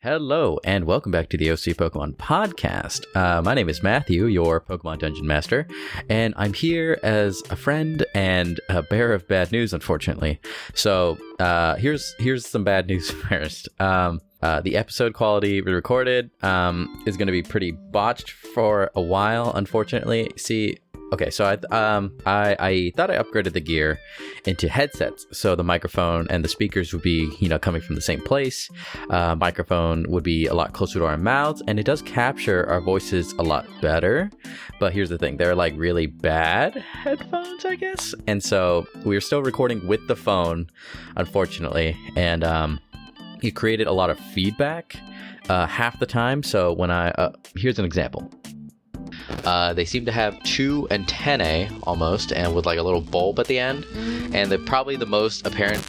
Hello, and welcome back to the OC Pokemon Podcast. My name is Matthew, your Pokemon Dungeon Master, and I'm here as a friend and a bearer of bad news, unfortunately. So, here's some bad news first. The episode quality we recorded is going to be pretty botched for a while, unfortunately. Okay, so I thought I upgraded the gear into headsets, so the microphone and the speakers would be, coming from the same place. Microphone would be a lot closer to our mouths, and it does capture our voices a lot better. But here's the thing, they're like really bad headphones, I guess. And so we're still recording with the phone, unfortunately, and it created a lot of feedback half the time. So when here's an example. They seem to have two antennae almost, and with like a little bulb at the end. And probably the most apparent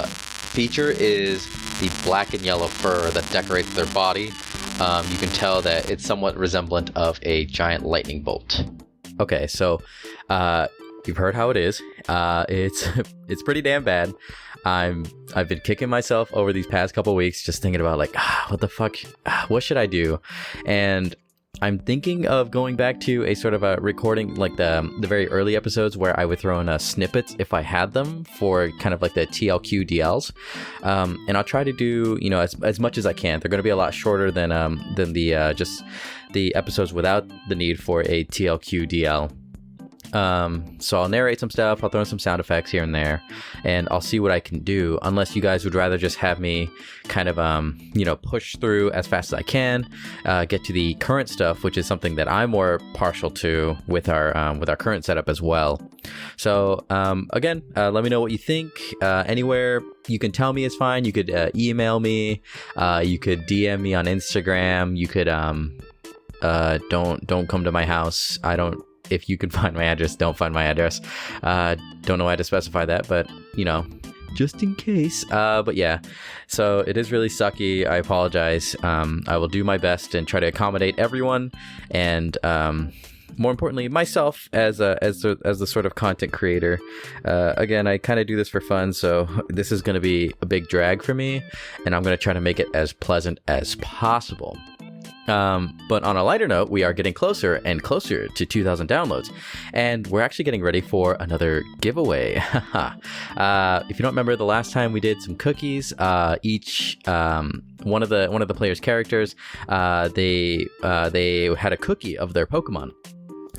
feature is the black and yellow fur that decorates their body. You can tell that it's somewhat resemblant of a giant lightning bolt. Okay, so you've heard how it is. It's pretty damn bad. I've been kicking myself over these past couple weeks, just thinking about like, what the fuck, what should I do? And I'm thinking of going back to a sort of a recording like the very early episodes where I would throw in snippets if I had them for kind of like the TLQ DLs, and I'll try to do as much as I can. They're going to be a lot shorter than the just the episodes without the need for a TLQ DL. So I'll narrate some stuff, I'll throw in some sound effects here and there, and I'll see what I can do, unless you guys would rather just have me kind of, push through as fast as I can, get to the current stuff, which is something that I'm more partial to with our current setup as well. So, again, let me know what you think. Anywhere you can tell me is fine. You could email me, you could DM me on Instagram, you could don't come to my house. If you can find my address, don't find my address. Don't know why to specify that, but, just in case. But yeah, so it is really sucky. I apologize. I will do my best and try to accommodate everyone. And more importantly, myself as the sort of content creator. Again, I kind of do this for fun, so this is going to be a big drag for me. And I'm going to try to make it as pleasant as possible. But on a lighter note, we are getting closer and closer to 2,000 downloads, and we're actually getting ready for another giveaway. If you don't remember, the last time we did some cookies, each one of the players' characters, they had a cookie of their Pokemon.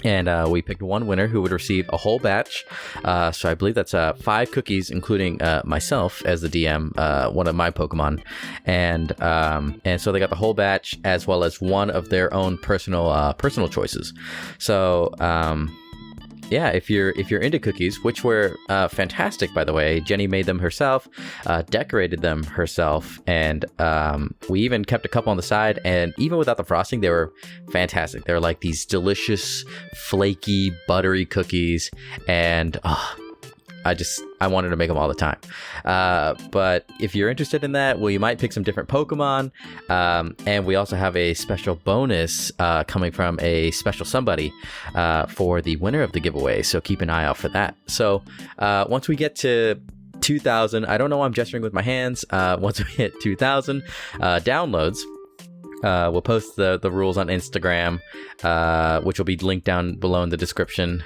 And we picked one winner who would receive a whole batch. So I believe that's 5 cookies, including myself as the DM, one of my Pokemon. And so they got the whole batch as well as one of their own personal choices. So yeah, if you're into cookies, which were fantastic, by the way. Jenny made them herself, decorated them herself, and we even kept a couple on the side, and even without the frosting, they were fantastic. They were like these delicious, flaky, buttery cookies, and I wanted to make them all the time. But if you're interested in that, well, you might pick some different Pokemon. And we also have a special bonus coming from a special somebody for the winner of the giveaway. So keep an eye out for that. So once we get to 2,000, I don't know why I'm gesturing with my hands. Once we hit 2,000 downloads, we'll post the rules on Instagram, which will be linked down below in the description.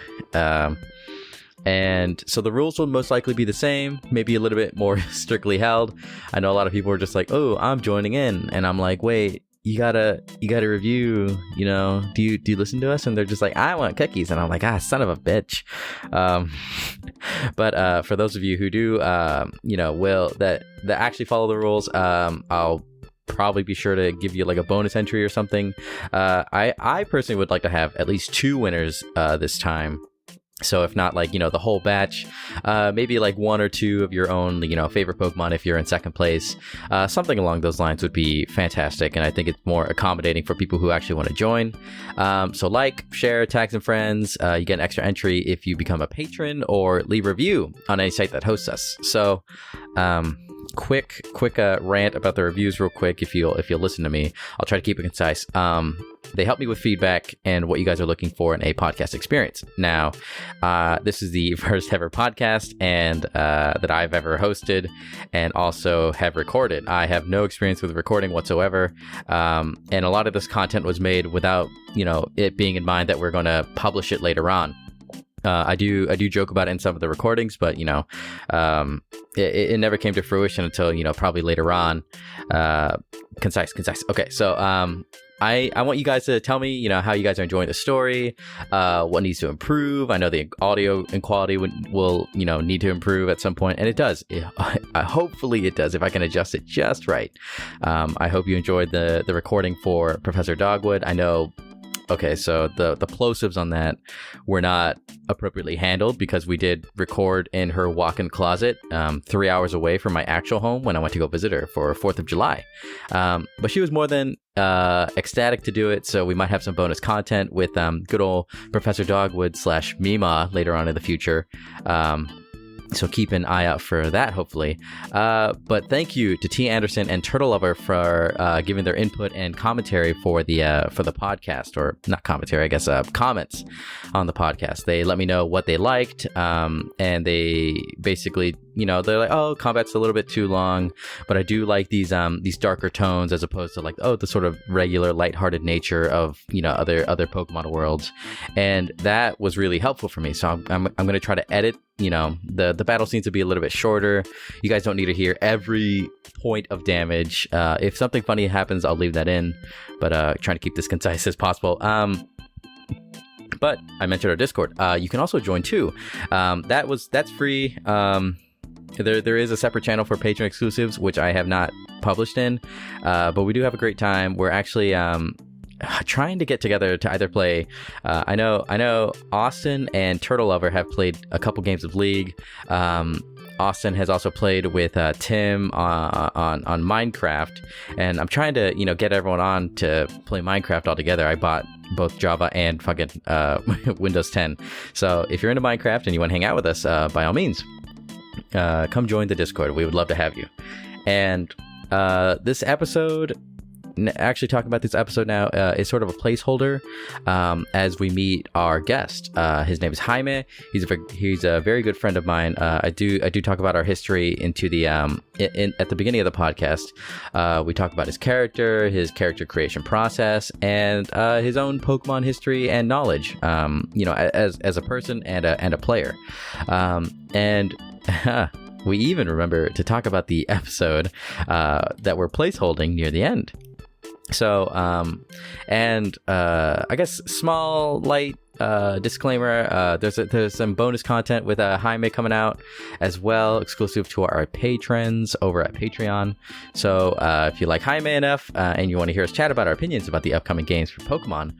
And so the rules will most likely be the same, maybe a little bit more strictly held. I know a lot of people are just like, oh, I'm joining in. And I'm like, wait, you gotta review, do you listen to us? And they're just like, I want cookies. And I'm like, son of a bitch. But for those of you who do, that actually follow the rules, I'll probably be sure to give you like a bonus entry or something. I personally would like to have at least 2 winners this time. So if not like, the whole batch, maybe like 1 or 2 of your own, favorite Pokemon if you're in second place. Something along those lines would be fantastic. And I think it's more accommodating for people who actually want to join. So like, share, tag some friends. You get an extra entry if you become a patron or leave a review on any site that hosts us. So quick rant about the reviews real quick. If you'll listen to me, I'll try to keep it concise. They help me with feedback and what you guys are looking for in a podcast experience. Now, this is the first ever podcast and that I've ever hosted and also have recorded. I have no experience with recording whatsoever, and a lot of this content was made without it being in mind that we're going to publish it later on. I do joke about it in some of the recordings, but it never came to fruition until probably later on. Concise. Okay, so I want you guys to tell me how you guys are enjoying the story, what needs to improve. I know the audio and quality will need to improve at some point, and it does. Hopefully it does if I can adjust it just right. I hope you enjoyed the recording for Professor Dogwood. I know. Okay, so the plosives on that were not appropriately handled because we did record in her walk-in closet 3 hours away from my actual home when I went to go visit her for 4th of July. But she was more than ecstatic to do it, so we might have some bonus content with good old Professor Dogwood / Mima later on in the future. So keep an eye out for that, hopefully. But thank you to T. Anderson and Turtle Lover for giving their input and commentary for the podcast, or not commentary, I guess, comments on the podcast. They let me know what they liked, and they basically, they're like, oh, combat's a little bit too long, but I do like these darker tones as opposed to the sort of regular lighthearted nature of other Pokemon worlds, and that was really helpful for me. So I'm going to try to edit. The battles need to be a little bit shorter. You guys don't need to hear every point of damage. If something funny happens, I'll leave that in, but trying to keep this concise as possible. But I mentioned our Discord. You can also join too. That's free. There is a separate channel for patron exclusives, which I have not published in, but we do have a great time. We're actually trying to get together to either play. I know Austin and Turtle Lover have played a couple games of League. Austin has also played with Tim on Minecraft, and I'm trying to get everyone on to play Minecraft all together. I bought both Java and fucking Windows 10. So if you're into Minecraft and you want to hang out with us, by all means, come join the Discord. We would love to have you. And this episode, actually talking about this episode now, is sort of a placeholder as we meet our guest. His name is Jaime. He's a very good friend of mine. I do talk about our history into the at the beginning of the podcast. We talk about his character creation process, and his own Pokemon history and knowledge. As a person and a player, and. We even remember to talk about the episode that we're placeholding near the end. So, I guess small, light disclaimer, there's some bonus content with Jaime coming out as well, exclusive to our patrons over at Patreon. So if you like Jaime enough and you want to hear us chat about our opinions about the upcoming games for Pokemon,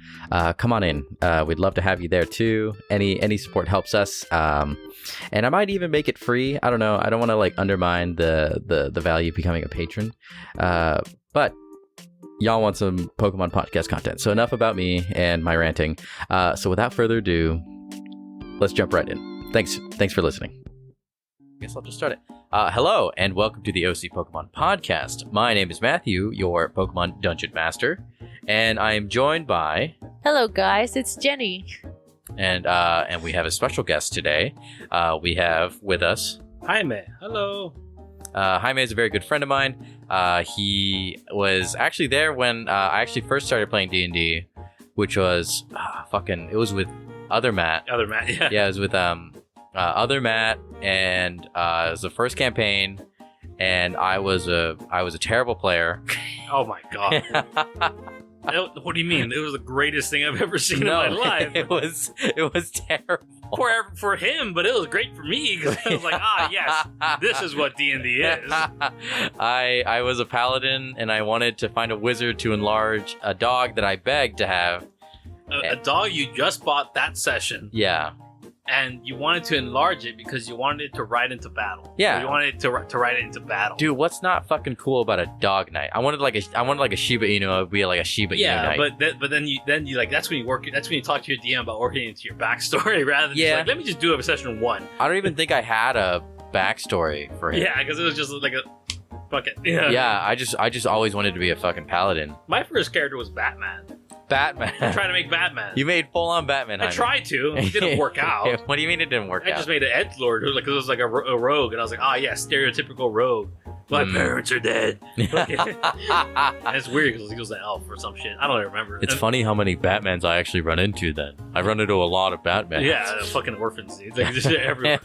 come on in. We'd love to have you there too. Any support helps us, and I might even make it free. I don't know. I don't want to undermine the value of becoming a patron, but y'all want some Pokemon podcast content. So enough about me and my ranting. So without further ado, let's jump right in. Thanks for listening. I guess I'll just start it. Hello, and welcome to the OC Pokemon Podcast. My name is Matthew, your Pokemon Dungeon Master, and I am joined by... Hello, guys. It's Jenny. And we have a special guest today. We have with us... Jaime. Hello. Jaime is a very good friend of mine. He was actually there when I actually first started playing D&D, which was it was with Other Matt. Other Matt, yeah. Yeah, it was with Other Matt, and it was the first campaign, and I was a terrible player. Oh my god. What do you mean? It was the greatest thing I've ever seen in my life. It was terrible. For him, but it was great for me because I was like, yes, this is what D&D is. I was a paladin, and I wanted to find a wizard to enlarge a dog that I begged to have. A dog you just bought that session. Yeah. And you wanted to enlarge it because you wanted it to ride into battle. Yeah. You wanted it to ride it into battle. Dude, what's not fucking cool about a dog night? I wanted like a Shiba Inu. It would be like a Shiba Inu night. Yeah, but then you that's when you talk to your DM about working into your backstory rather than just let me just do it for session 1. I don't even think I had a backstory for him. Yeah, because it was just like Fuck it. Yeah, I just always wanted to be a fucking paladin. My first character was Batman. Batman. I'm trying to make Batman. You made full-on Batman. I Jaime. tried to. It didn't work out. What do you mean it didn't work out? I just made an edgelord. It was like a rogue, and I was like, oh yeah, stereotypical rogue. My parents are dead. And it's weird because he was an elf or some shit. I don't even remember. It's funny how many Batmans I actually run into then. I run into a lot of Batmans. Yeah, fucking orphans. It's like just everywhere.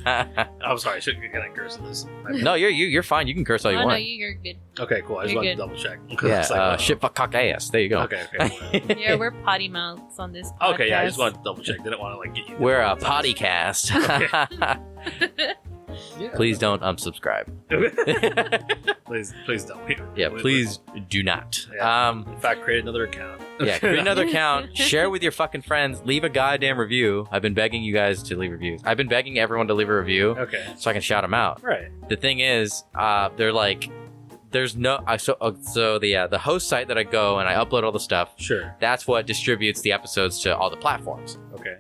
I'm sorry, can I curse in this? No, you're fine. You can curse all you want. No, you're good. Okay, cool. I just You're wanted to good. double check. Yeah, shit, fuck, cock, ass. There you go. Okay. Whatever. Yeah, we're potty mouths on this podcast. Okay, yeah, I just wanted to double check. Didn't want to like get you. We're a potty cast. Yeah. Please don't unsubscribe. please don't. Yeah, please do not. Yeah. In fact, create another account. Yeah, create another account. Share with your fucking friends. Leave a goddamn review. I've been begging you guys to leave reviews. I've been begging everyone to leave a review. Okay. So I can shout them out. Right. The thing is, they're like, there's no. So the host site that I go and I upload all the stuff. Sure. That's what distributes the episodes to all the platforms. Okay.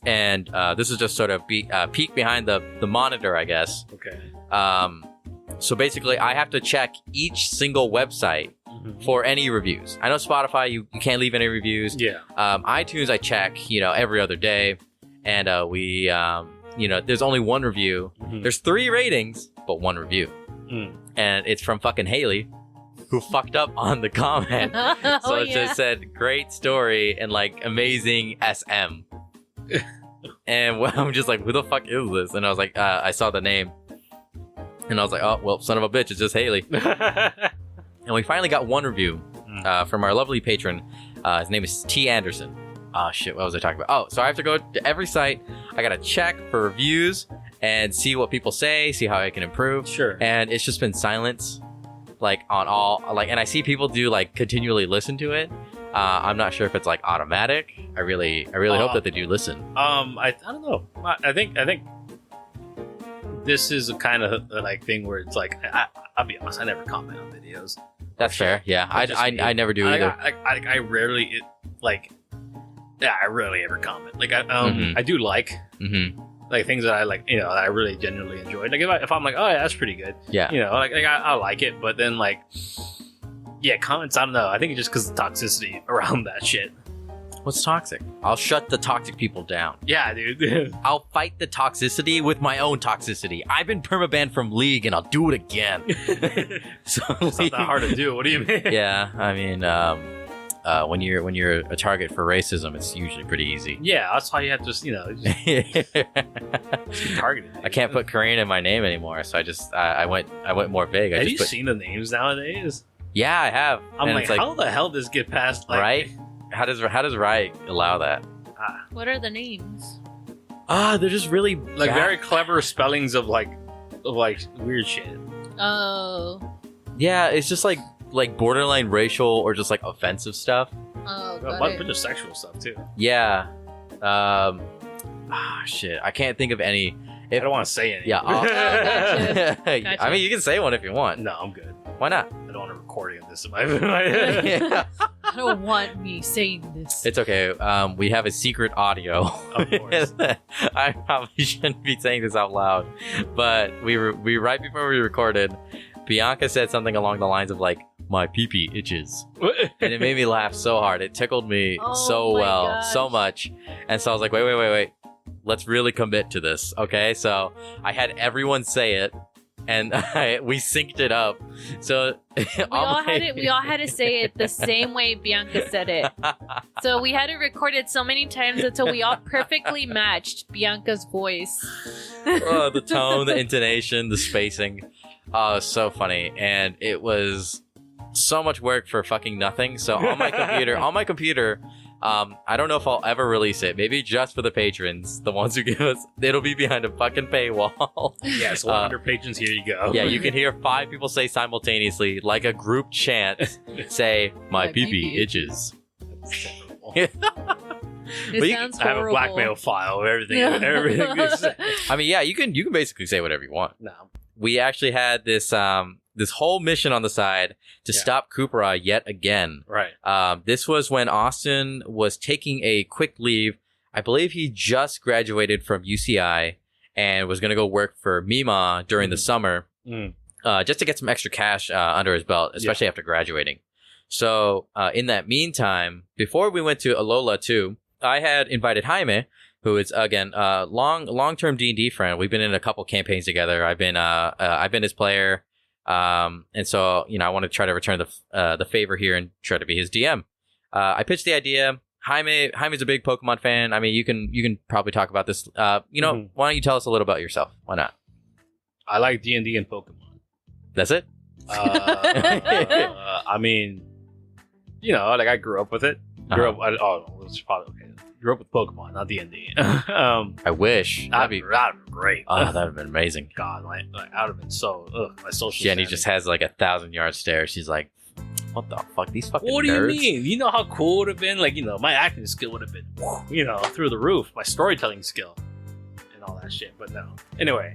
And this is just sort of peek behind the monitor, I guess. Okay. So basically, I have to check each single website for any reviews. I know Spotify, you can't leave any reviews. Yeah. iTunes, I check, every other day. And there's only one review. There's 3 ratings, but 1 review. And it's from fucking Haley, who fucked up on the comment. So it just said, great story and like amazing SM. And I'm just like, who the fuck is this? And I was like, I saw the name. And I was like, oh, well, son of a bitch, it's just Haley. And we finally got 1 review from our lovely patron. His name is T. Anderson. Oh, shit, what was I talking about? Oh, so I have to go to every site. I got to check for reviews and see what people say, see how I can improve. Sure. And it's just been silence, like, on all, like, and I see people do, like, continually listen to it. I'm not sure if it's, like, automatic. I really hope that they do listen. I don't know. I think this is a kind of like thing where it's like, I'll be honest, I never comment on videos. That's fair. Yeah, I never do either. I rarely I rarely ever comment. Like I do like things that I like, that I really genuinely enjoy. Like if I'm like, oh yeah, that's pretty good. Yeah. I like it, but then like, yeah, comments. I don't know. I think it's just because of the toxicity around that shit. What's toxic? I'll shut the toxic people down. Yeah, dude. I'll fight the toxicity with my own toxicity. I've been permabanned from League, and I'll do it again. So it's not that hard to do. What do you mean? Yeah, I mean, when you're a target for racism, it's usually pretty easy. Yeah, that's why you have to just be targeted. I can't put Korean in my name anymore, so I went more vague. Have you seen the names nowadays? Yeah, I have. I'm like, how the hell does this get past? Like, right? How does Riot allow that? What are the names? They're just really very clever spellings of like weird shit. Oh. Yeah, it's just like borderline racial or just like offensive stuff. Oh, a bunch of sexual stuff too. Yeah. Shit. I can't think of any. I don't want to say any. Yeah. Gotcha. I mean, you can say one if you want. No, I'm good. Why not? I don't want a recording of this in my Yeah. I don't want me saying this. It's okay. We have a secret audio. Of course. I probably shouldn't be saying this out loud, but we right before we recorded, Bianca said something along the lines of like, my pee-pee itches. And it made me laugh so hard. It tickled me so much. And so I was like, wait. Let's really commit to this, okay? So I had everyone say it, and we synced it up. So we all had to say it the same way Bianca said it. So we had to record it so many times until we all perfectly matched Bianca's voice. The tone, the intonation, the spacing. Oh, it was so funny. And it was so much work for fucking nothing. So on my computer, I don't know if I'll ever release it. Maybe just for the patrons, the ones who give us. It'll be behind a fucking paywall. Yeah, so 100 patrons. Here you go. Yeah, you can hear 5 people say simultaneously, like a group chant, say, "My pee-pee itches." That's terrible. It sounds horrible. I have a blackmail file of everything. Everything they say. I mean, yeah, you can basically say whatever you want. No. We actually had this whole mission on the side to stop Kupra yet again. Right. This was when Austin was taking a quick leave. I believe he just graduated from UCI and was going to go work for Mima during the summer. just to get some extra cash under his belt, especially after graduating. So in that meantime, before we went to Alola 2, I had invited Jaime, who is again long-term D&D friend. We've been in a couple campaigns together. I've been his player, and so I want to try to return the favor here and try to be his DM. I pitched the idea. Jaime's a big Pokemon fan. I mean, you can probably talk about this. Why don't you tell us a little about yourself? Why not? I like D&D and Pokemon. That's it. I mean, like I grew up with it. It's probably okay. Grew up with Pokemon, not D&D. I wish. That'd be great. Oh, that'd have been amazing. God, I would have been so. My social. Jenny just has like 1,000-yard stare. She's like, "What the fuck? These fucking What nerds." do you mean? You know how cool it would have been? Like, my acting skill would have been, through the roof. My storytelling skill. All that shit, but no. Anyway,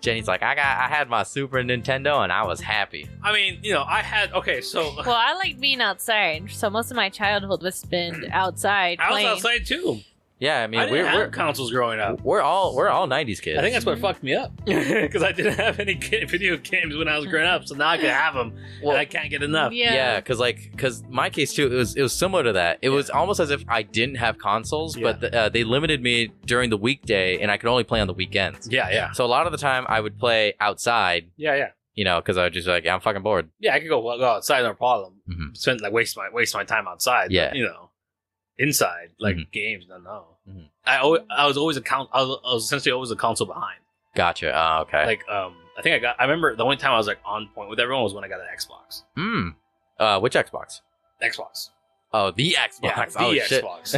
Jenny's like, I had my Super Nintendo and I was happy. I mean, I had so. Well, I like being outside, so most of my childhood was spent outside. I was playing. outside too. Yeah, I mean, I didn't have consoles growing up. We're all 90s kids. I think that's what fucked me up because I didn't have any video games when I was growing up, so now I can have them, and I can't get enough. Yeah, because my case too, it was similar to that. It was almost as if I didn't have consoles, but they limited me during the weekday, and I could only play on the weekends. Yeah. So a lot of the time, I would play outside. Yeah. Because I was just like, I'm fucking bored. Yeah, I could go outside, no problem. Spend waste my time outside. Yeah. But, inside games, no. Mm-hmm. I was essentially always a console behind. Gotcha. Okay. I remember the only time I was on point with everyone was when I got an Xbox. Which Xbox? Xbox. Oh, the Xbox. Yeah, the Xbox.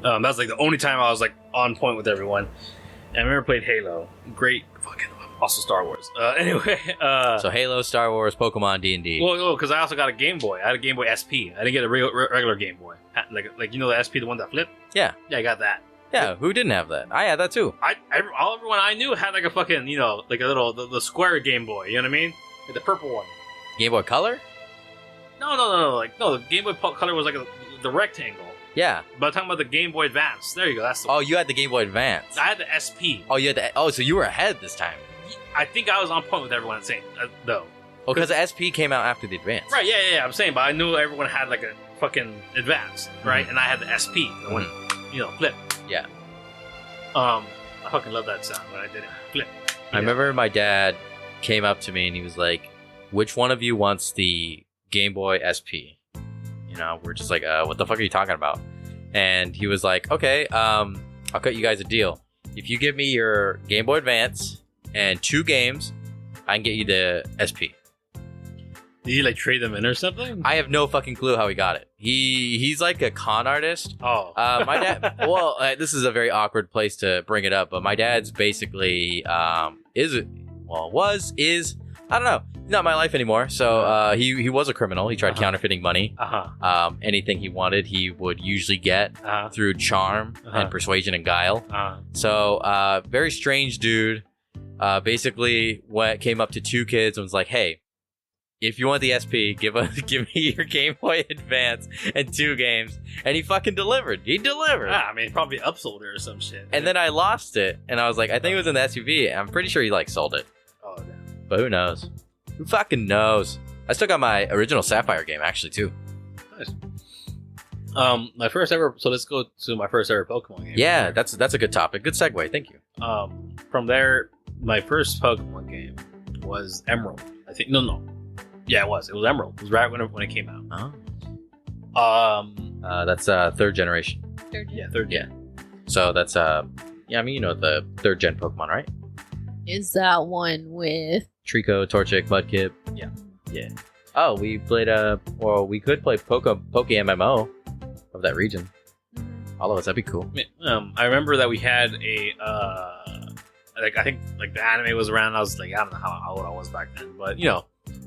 That was the only time I was on point with everyone. And I remember playing Halo. Great fucking also Star Wars. Anyway, so Halo, Star Wars, Pokemon, D&D. Well, because I also got a Game Boy. I had a Game Boy SP. I didn't get a regular Game Boy. The SP, the one that flipped. Yeah, I got that. Yeah, who didn't have that? I had that too. Everyone I knew had a fucking a little the square Game Boy. You know what I mean? The purple one. Game Boy Color? No. The Game Boy Color was the rectangle. Yeah. But I'm talking about the Game Boy Advance. There you go. That's the you had the Game Boy Advance. I had the SP. Oh, you had so you were ahead this time. I think I was on point with everyone saying though. Well, because the SP came out after the Advance. Right, yeah. I'm saying, but I knew everyone had a fucking Advance, right? Mm-hmm. And I had the SP, the one, flip. Yeah. I fucking love that sound when I did it. Flip. I remember my dad came up to me and he was like, "Which one of you wants the Game Boy SP?" We're just like, "What the fuck are you talking about?" And he was like, "Okay, I'll cut you guys a deal. If you give me your Game Boy Advance and 2 games, I can get you the SP." Did you trade them in or something? I have no fucking clue how he got it. He's like a con artist. Oh. My dad. Well, this is a very awkward place to bring it up, but my dad's basically I don't know. He's not in my life anymore. So he was a criminal. He tried counterfeiting money. Anything he wanted, he would usually get through charm and persuasion and guile. So very strange dude. Basically came up to 2 kids and was like, "Hey, if you want the SP, give me your Game Boy Advance and 2 games." And he fucking delivered. He delivered. I mean, probably upsold it or some shit. And then I lost it, and I was like, I think it was in the SUV. I'm pretty sure he sold it. Oh, damn. But who knows? Who fucking knows? I still got my original Sapphire game actually too. Nice. My first ever. So let's go to my first ever Pokemon game. Yeah, that's a good topic. Good segue. Thank you. From there, my first Pokemon game was Emerald. I think no. Yeah, it was. It was Emerald. It was right when it came out. Oh. That's 3rd generation. Third gen. Yeah, 3rd gen. Yeah. So that's the 3rd gen Pokemon, right? Is that one with Trico, Torchic, Mudkip. Yeah. Oh, we played we could play Poke MMO of that region. All of us, that'd be cool. I remember that we had a I think the anime was around. I was I don't know how old I was back then, but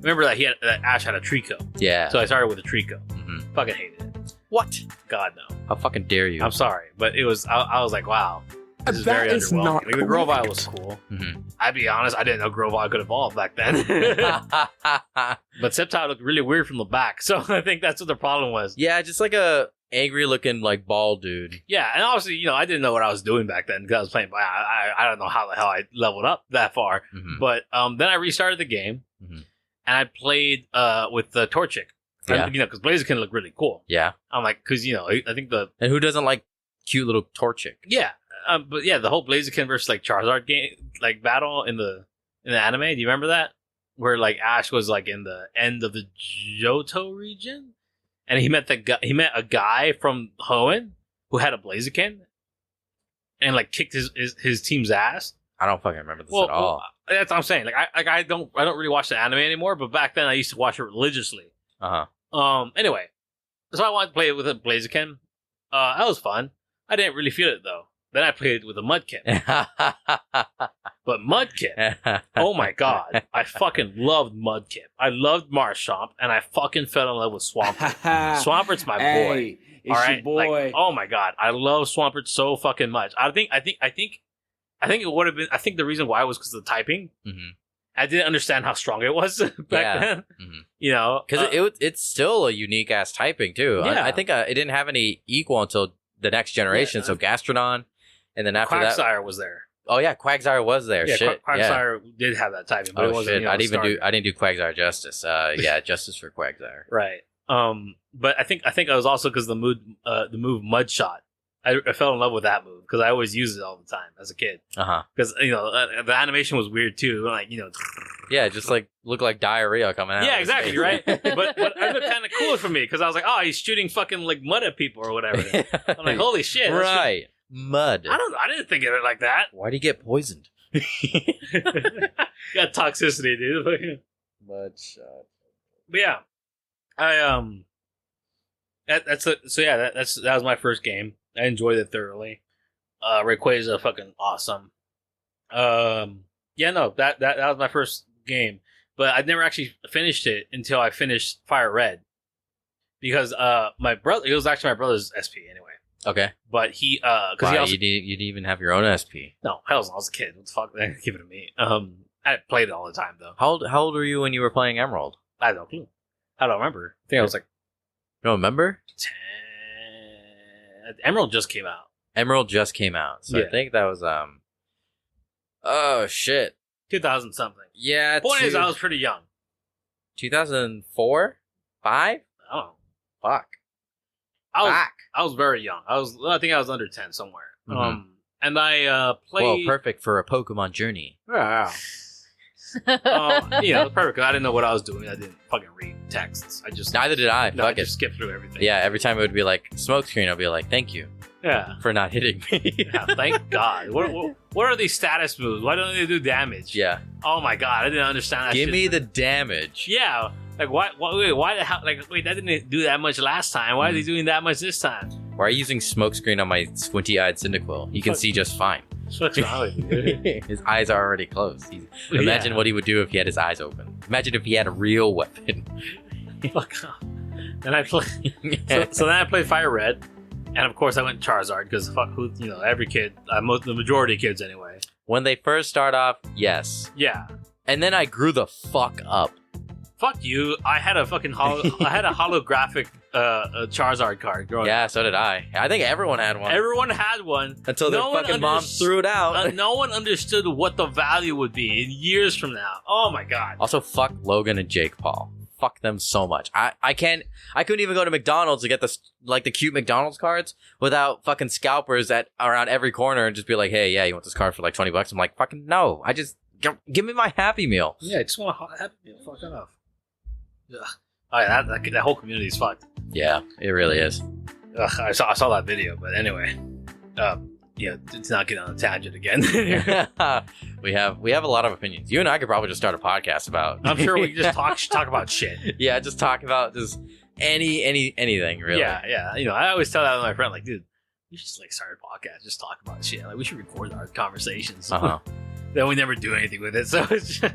remember that that Ash had a Trico. Yeah. So I started with a Trico. Mm-hmm. Fucking hated it. What? God no. How fucking dare you? I'm sorry, but it was. I was like, wow, This is very is underwhelming. not Like, the Grovyle was cool. Mm-hmm. I'd be honest, I didn't know Grovyle could evolve back then. But Sceptile looked really weird from the back, so I think that's what the problem was. Yeah, just like a angry looking like bald dude. Yeah, and obviously, I didn't know what I was doing back then because I was playing. I don't know how the hell I leveled up that far. Mm-hmm. But then I restarted the game, and I played with the Torchic. Yeah. Because Blaziken looked really cool. Yeah. I'm like, because I think and who doesn't like cute little Torchic? Yeah. But yeah, the whole Blaziken versus like Charizard game, like battle in the anime. Do you remember that? Where like Ash was like in the end of the Johto region, and he met a guy from Hoenn who had a Blaziken, and like kicked his team's ass. I don't fucking remember this at all. That's what I'm saying. I don't really watch the anime anymore, but back then I used to watch it religiously. Anyway, so I wanted to play with a Blaziken. That was fun. I didn't really feel it though. Then I played with a Mudkip. But Mudkip, oh my god, I fucking loved Mudkip. I loved Marshtomp, and I fucking fell in love with Swampert. Swampert's my boy. It's all right, your boy. Like, oh my god, I love Swampert so fucking much. I think it would have been. I think the reason why was because of the typing. Mm-hmm. I didn't understand how strong it was back then. Mm-hmm. Because it's still a unique ass typing too. Yeah. I think it didn't have any equal until the next generation. So Gastrodon, and then after that, Quagsire was there. Oh yeah, Quagsire was there. Yeah, Shit, Quagsire did have that typing, but it wasn't. Shit. I didn't do Quagsire justice. Yeah, justice for Quagsire. Right. But I think it was also because the move Mudshot. I fell in love with that move because I always used it all the time as a kid. Because the animation was weird too. Like yeah, just like looked like diarrhea coming out. Yeah, exactly, right. but it looked kind of cool for me because I was like, oh, he's shooting fucking like mud at people or whatever. I'm like, holy shit, right? Mud. I didn't think of it like that. Why do you get poisoned? Got toxicity, dude. Mudshot. But yeah, that was my first game. I enjoyed it thoroughly. Rayquaza fucking awesome. That was my first game, but I never actually finished it until I finished Fire Red, because my brother. It was actually my brother's SP anyway. Okay, but he you didn't even have your own SP. No, hell no, I was a kid. What the fuck? They give it to me. I played it all the time though. How old were you when you were playing Emerald? I don't remember. I think I was like. You don't remember? 10. Emerald just came out. So yeah. I think that was oh shit, 2000 something. Yeah. Point is, I was pretty young. 2004, 5. Oh fuck. I was very young. I think I was under 10 somewhere. Mm-hmm. And I played. Well, perfect for a Pokemon journey. Yeah. Perfect because I didn't know what I was doing. I didn't fucking read texts. Neither did I. I just skipped through everything. Yeah, every time it would be like smoke screen, I'd be like, "Thank you, for not hitting me." Yeah, thank God. What are these status moves? Why don't they do damage? Yeah. Oh my God, I didn't understand that. Give me the damage. Yeah. Like why the hell? Like wait, that didn't do that much last time. Why is he doing that much this time? Why are you using smoke screen on my squinty-eyed Cyndaquil? He can see just fine. What's wrong with you? His eyes are already closed. Imagine what he would do if he had his eyes open. Imagine if he had a real weapon. Fuck off. And I played. So then I played Fire Red, and of course I went Charizard because every kid, the majority of kids anyway. When they first start off, yes. Yeah. And then I grew the fuck up. Fuck you! I had a fucking I had a holographic Charizard card growing up. Yeah, so did I. I think everyone had one. Everyone had one until their fucking mom threw it out. No one understood what the value would be in years from now. Oh my God! Also, fuck Logan and Jake Paul. Fuck them so much. I couldn't even go to McDonald's to get the cute McDonald's cards without fucking scalpers around every corner and just be like, hey, yeah, you want this card for like $20? I'm like, fucking no. Give me my Happy Meal. Yeah, I just want a Happy Meal. Fuck off. Ugh. Oh yeah, that whole community is fucked. Yeah, it really is. Ugh, I saw that video, but anyway, it's not getting on a tangent again. we have a lot of opinions. You and I could probably just start a podcast about. I'm sure we can just talk about shit. Yeah, just talk about just anything really. Yeah. I always tell that to my friend, like, dude, we should just like start a podcast, just talk about shit. Like, we should record our conversations. Then we never do anything with it, so it's just,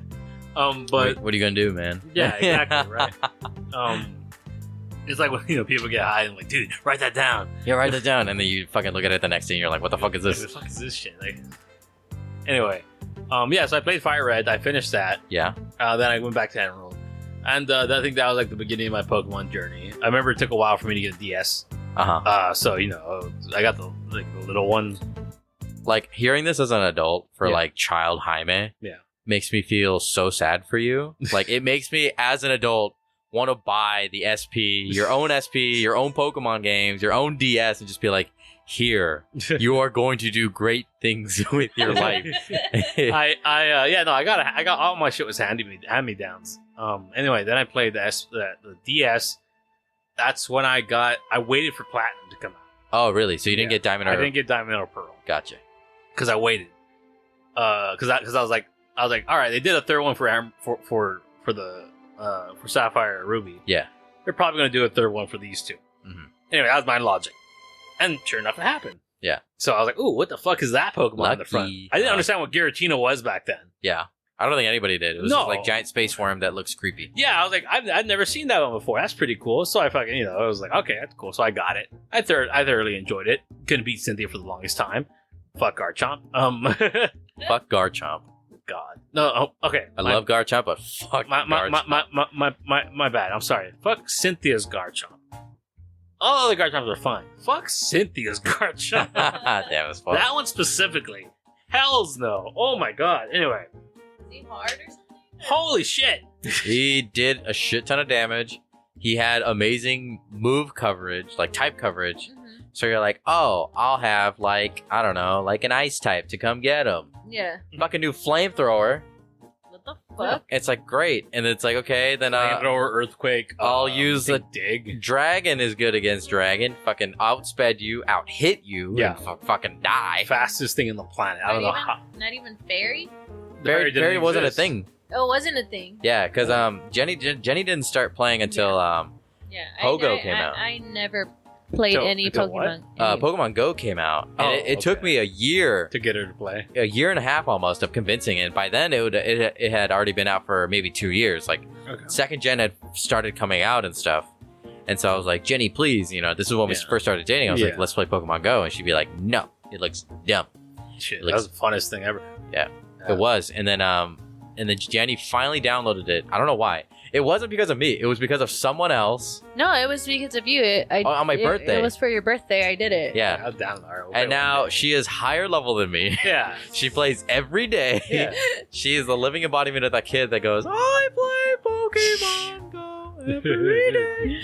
but what are you gonna do, man? Yeah, exactly, right. It's like when people get high and like, dude, write that down. Yeah, write that down, and then you fucking look at it the next day, and you're like, what the fuck is this? What the fuck is this shit? Like, anyway, so I played Fire Red. I finished that. Yeah. Then I went back to Emerald, and I think that was like the beginning of my Pokemon journey. I remember it took a while for me to get a DS. So I got the little one. Like hearing this as an adult for like child Jaime, makes me feel so sad for you. Like it makes me as an adult want to buy the SP, your own Pokemon games, your own DS, and just be like, here, you are going to do great things with your life. I got all my shit was hand-me-downs. Anyway, then I played the DS. That's when I waited for Platinum to come out. Oh, really? So you didn't get Diamond or... I didn't get Diamond or Pearl. Gotcha. Because I waited. Because I was like, all right, they did a third one for Sapphire or Ruby. Yeah. They're probably going to do a third one for these two. Mm-hmm. Anyway, that was my logic. And sure enough, it happened. Yeah. So I was like, ooh, what the fuck is that Pokemon in the front? I didn't understand what Giratina was back then. Yeah. I don't think anybody did. It was just like giant space worm that looks creepy. Yeah, I was like, I'd never seen that one before. That's pretty cool. So I fucking, I was like, okay, that's cool. So I got it. I thoroughly enjoyed it. Couldn't beat Cynthia for the longest time. Fuck Garchomp. Fuck Garchomp. God. No, okay. I love Garchomp, but fuck Garchomp. My bad. I'm sorry. Fuck Cynthia's Garchomp. All the Garchomps are fine. Fuck Cynthia's Garchomp. Damn, it's fun. That one specifically. Hells no. Oh my god. Anyway. Is he hard or something? Holy shit. He did a shit ton of damage. He had amazing move coverage, like type coverage. Mm-hmm. So you're like, oh, I'll have like, I don't know, like an ice type to come get him. Yeah. Fucking new flamethrower. What the fuck? It's like great. And it's like, okay, then Flamethrower, Earthquake. I'll use the dig. Dragon is good against Dragon. Fucking outsped you, out hit you, and fucking die. Fastest thing in the planet. I don't know how. Not even Fairy? Fairy wasn't a thing. Oh, it wasn't a thing. Yeah, because Jenny didn't start playing until Pogo came out. I never played any Pokemon. Pokemon Go came out, and it took me a year to get her to play. A year and a half almost of convincing, and by then it had already been out for maybe 2 years. Like second gen had started coming out and stuff, and so I was like, Jenny, please, this is when we first started dating. I was like, let's play Pokemon Go, and she'd be like, no, it looks dumb. Shit, that was the funnest thing ever. Yeah, it was, and then Jenny finally downloaded it. I don't know why. It wasn't because of me. It was because of someone else. No, it was because of you. On my birthday. It was for your birthday. I did it. Yeah. And now she is higher level than me. Yeah. She plays every day. Yeah. She is the living embodiment of that kid that goes, I play Pokemon Go every day.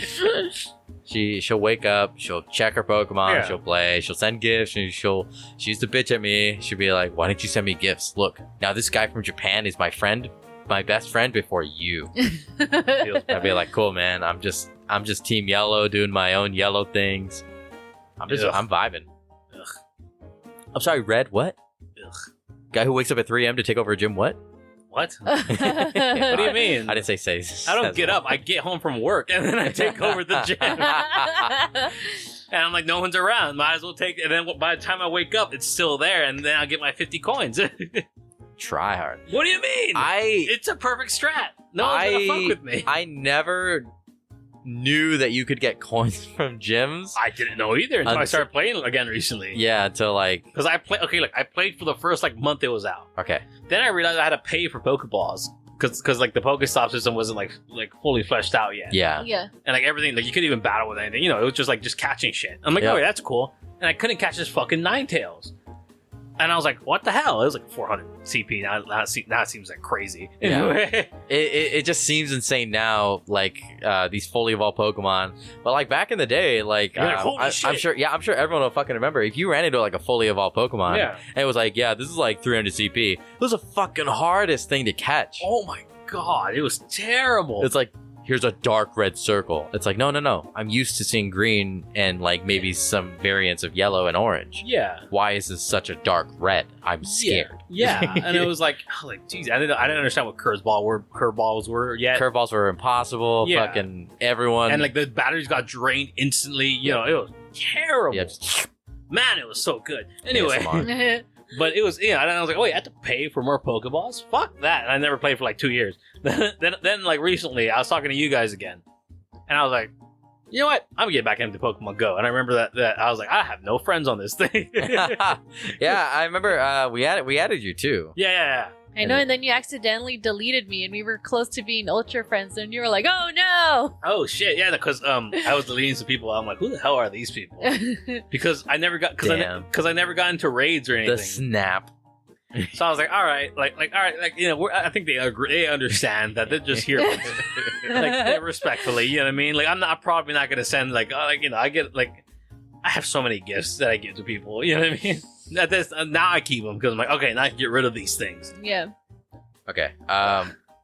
She'll wake up, she'll check her Pokemon, she'll play, she'll send gifts, and she used to bitch at me. She'll be like, why didn't you send me gifts? Look, now this guy from Japan is my friend. My best friend before you. I'd be like, cool, man. I'm just Team Yellow, doing my own yellow things. I'm vibing. Ugh. I'm sorry, Red. What? Ugh. Guy who wakes up at 3 a.m. to take over a gym. What? What? What do you mean? I didn't say. I don't get up. I get home from work and then I take over the gym. And I'm like, no one's around. Might as well take it. And then by the time I wake up, it's still there, and then I'll get my 50 coins. Try hard. What do you mean? It's a perfect strat. No one's gonna fuck with me. I never knew that you could get coins from gyms. I didn't know either until I started playing again recently. Yeah, until like because I played for the first month it was out. Okay. Then I realized I had to pay for Pokeballs because like the Pokestop system wasn't like fully fleshed out yet. Yeah. Yeah. And like everything, like you couldn't even battle with anything. It was just catching shit. I'm like, oh, that's cool. And I couldn't catch this fucking Ninetales. And I was like, what the hell? It was like 400 CP. Now it seems like crazy. Anyway. Yeah. It just seems insane now, like these fully evolved Pokemon. But like back in the day, like I'm sure everyone will fucking remember. If you ran into like a fully evolved Pokemon, and it was like, this is like 300 CP. It was the fucking hardest thing to catch. Oh my god, it was terrible. It's like, here's a dark red circle. It's like, no. I'm used to seeing green and like maybe some variants of yellow and orange. Yeah. Why is this such a dark red? I'm scared. Yeah. And it was like, geez, I didn't understand what curveballs were yet. Curveballs were impossible. Yeah. Fucking everyone. And like the batteries got drained instantly. It was terrible. Yeah, man, it was so good. Anyway. But it was, and I was like, oh, you have to pay for more Pokeballs? Fuck that. And I never played for like 2 years. then like recently, I was talking to you guys again. And I was like, you know what? I'm gonna get back into Pokemon Go. And I remember that I was like, I have no friends on this thing. Yeah, I remember we added you too. Yeah. I know, and then you accidentally deleted me, and we were close to being ultra friends, and you were like, "Oh no!" Oh shit! Yeah, because I was deleting some people. I'm like, who the hell are these people? Because I never got I never got into raids or anything. The snap. So I was like, all right, I think they understand that they're just here, respectfully. You know what I mean? Like, I'm probably not gonna send I get I have so many gifts that I give to people. You know what I mean? Now I keep them because I'm like, okay, now I can get rid of these things. Yeah. Okay.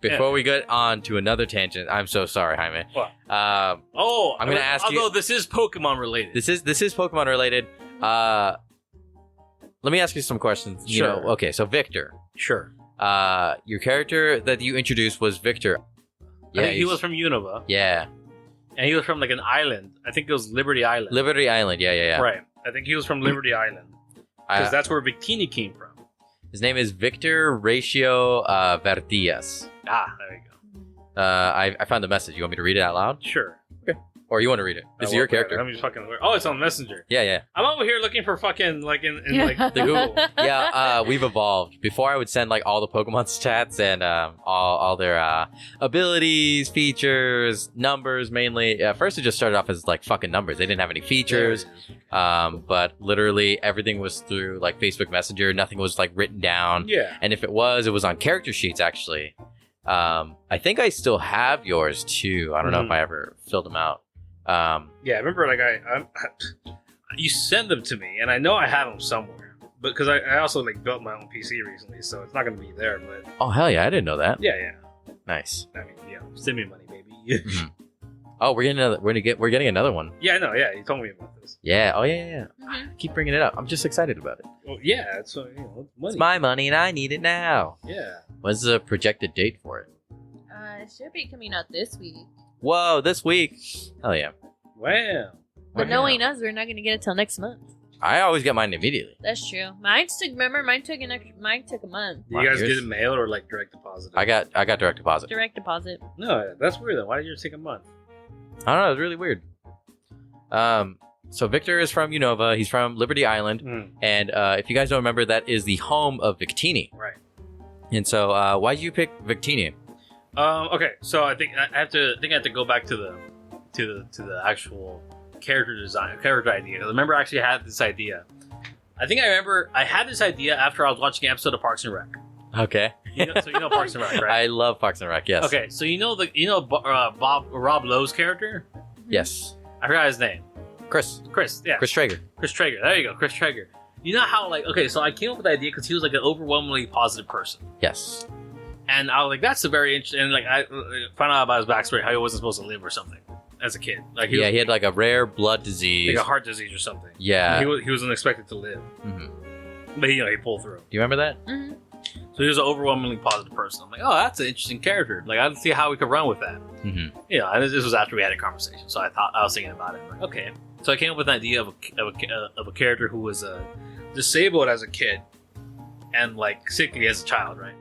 Before we get on to another tangent, I'm so sorry, Jaime. What? I'm going to ask you. Although this is Pokemon related. This is Pokemon related. Let me ask you some questions. Sure. Okay, so Victor. Sure. Your character that you introduced was Victor. Yeah, I think he was from Unova. Yeah. And he was from an island. I think it was Liberty Island. Liberty Island. Yeah. Right. I think he was from Liberty Island. Because that's where Victini came from. His name is Victor Vertias. Ah, there you go. I found the message. You want me to read it out loud? Sure. Okay. Or you want to read it? This is your character. Let me just fucking... Oh, it's on Messenger. Yeah. I'm over here looking for fucking, the Google. Yeah, we've evolved. Before I would send, all the Pokemon stats and all their abilities, features, numbers, mainly. First, it just started off as, fucking numbers. They didn't have any features. But literally, everything was through, Facebook Messenger. Nothing was, written down. Yeah. And if it was on character sheets, actually. I think I still have yours, too. I don't know if I ever filled them out. Yeah, I remember you send them to me, and I know I have them somewhere, but because I also built my own PC recently, so it's not going to be there. But oh hell yeah, I didn't know that. Yeah. Nice. I mean, send me money, baby. Mm-hmm. Oh, we're getting another one. Yeah, I know. Yeah, you told me about this. Yeah. Oh yeah. Mm-hmm. Keep bringing it up. I'm just excited about it. Well, yeah, it's money. It's my money, and I need it now. Yeah. When's the projected date for it? It should be coming out this week. Whoa, this week. Hell yeah. Wow. But knowing us, we're not going to get it till next month. I always get mine immediately. That's true. Mine took a month. Do you guys get it mailed or direct deposit? I got direct deposit. Direct deposit. No, that's weird though. Why did yours take a month? I don't know. It's really weird. So Victor is from Unova. He's from Liberty Island, and if you guys don't remember, that is the home of Victini. Right. And so, why did you pick Victini? Okay, so I think I have to go back to the actual character idea. Because I remember I actually had this idea. I had this idea after I was watching an episode of Parks and Rec. Okay. So you know Parks and Rec, right? I love Parks and Rec. Yes. Okay, so Rob Lowe's character? Yes. I forgot his name. Chris. Yeah. Chris Traeger. Chris Traeger. There you go. Chris Traeger. You know how so I came up with the idea because he was an overwhelmingly positive person. Yes. And I was like, that's a very interesting. And I found out about his backstory, how he wasn't supposed to live or something as a kid. He had a rare blood disease, a heart disease or something. Yeah, he wasn't expected to live, but he pulled through. Do you remember that? Mm-hmm. So he was an overwhelmingly positive person. I'm like, oh, that's an interesting character. I didn't see how we could run with that. Mm-hmm. And this was after we had a conversation, so I was thinking about it. I'm like, okay, so I came up with an idea of a character who was disabled as a kid and sickly as a child, right?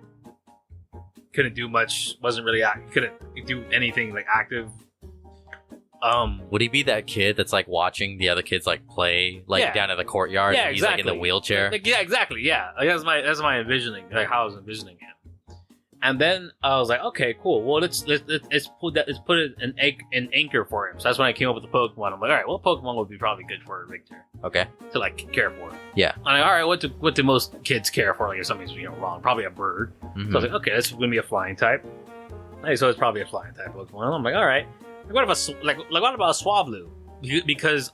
Couldn't do much, couldn't do anything active. Would he be that kid that's watching the other kids play down in the courtyard? Yeah, and he's exactly. in the wheelchair. Yeah, exactly. Yeah, that's my envisioning, how I was envisioning him. And then I was like, okay, cool. Well, let's put an anchor for him. So that's when I came up with the Pokemon. I'm like, all right, what Pokemon would be probably good for Victor? Okay. To care for. Yeah. I'm like, all right, what do most kids care for? If something's wrong, probably a bird. Mm-hmm. So I was like, okay, this is gonna be a flying type. So it's probably a flying type Pokemon. I'm like, all right. What about a Swablu? Because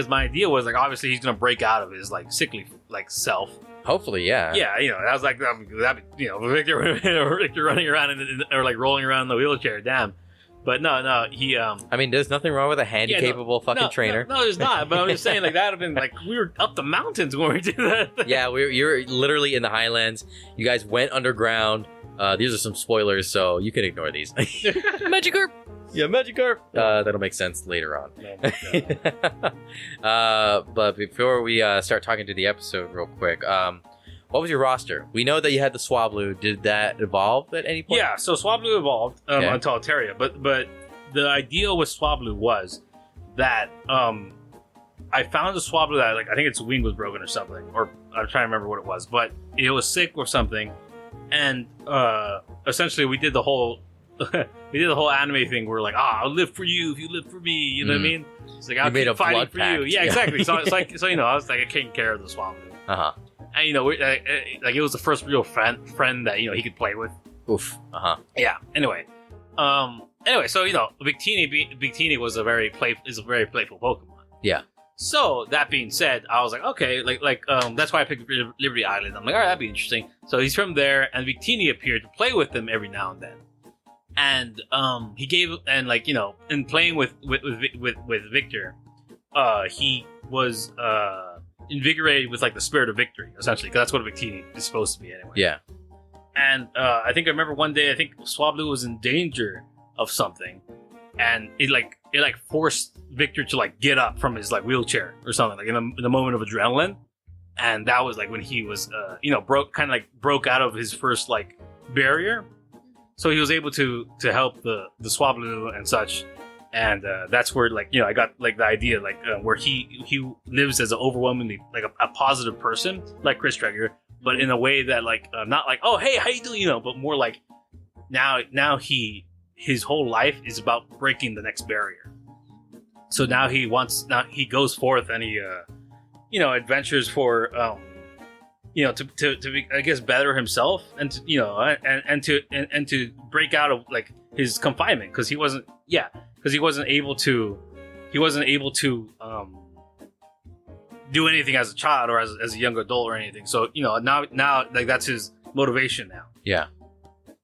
my idea was obviously he's gonna break out of his sickly self. Hopefully, yeah. Yeah, I was like, Victor running around or rolling around in the wheelchair. Damn. But no, he. I mean, there's nothing wrong with a handy-capable fucking trainer. No, there's not. But I'm just saying, that would have been we were up the mountains when we did that. Yeah, you're literally in the Highlands. You guys went underground. These are some spoilers, so you can ignore these. Magikarp. Yeah, Magikarp. That'll make sense later on. But before we start talking to the episode real quick, what was your roster? We know that you had the Swablu. Did that evolve at any point? Yeah, so Swablu evolved until Altaria. But the idea with Swablu was that I found a Swablu that like I think its wing was broken or something, or I'm trying to remember what it was, but it was sick or something, and essentially we did the whole anime thing. Where like, I'll live for you if you live for me. You know what I mean? It's like I'll keep fighting for you. Yeah, exactly. So it's like I was like taking care of the Swablu. And like it was the first real friend that he could play with. Oof. Yeah. Anyway, so Victini was a very playful Pokemon. Yeah. So that being said, I was like, okay, that's why I picked Liberty Island. I'm like, all right, that'd be interesting. So he's from there, and Victini appeared to play with him every now and then. And he gave, and like in playing with Victor, he was invigorated with like the spirit of victory, essentially, because that's what Victini is supposed to be anyway. Yeah. And I remember one day, I think Swablu was in danger of something, and it forced Victor to like get up from his like wheelchair or something, like in the moment of adrenaline, and that was like when he was broke out of his first like barrier, so he was able to help the Swablu and such, and that's where I got like the idea where he lives as an overwhelmingly like a positive person like Chris Traeger, but in a way that like not like, oh hey, how you doing, but more like now his whole life is about breaking the next barrier. So now he goes forth and he adventures for to I guess better himself and to break out of like his confinement, because he wasn't able to do anything as a child or as a young adult or anything. So now like that's his motivation now. Yeah.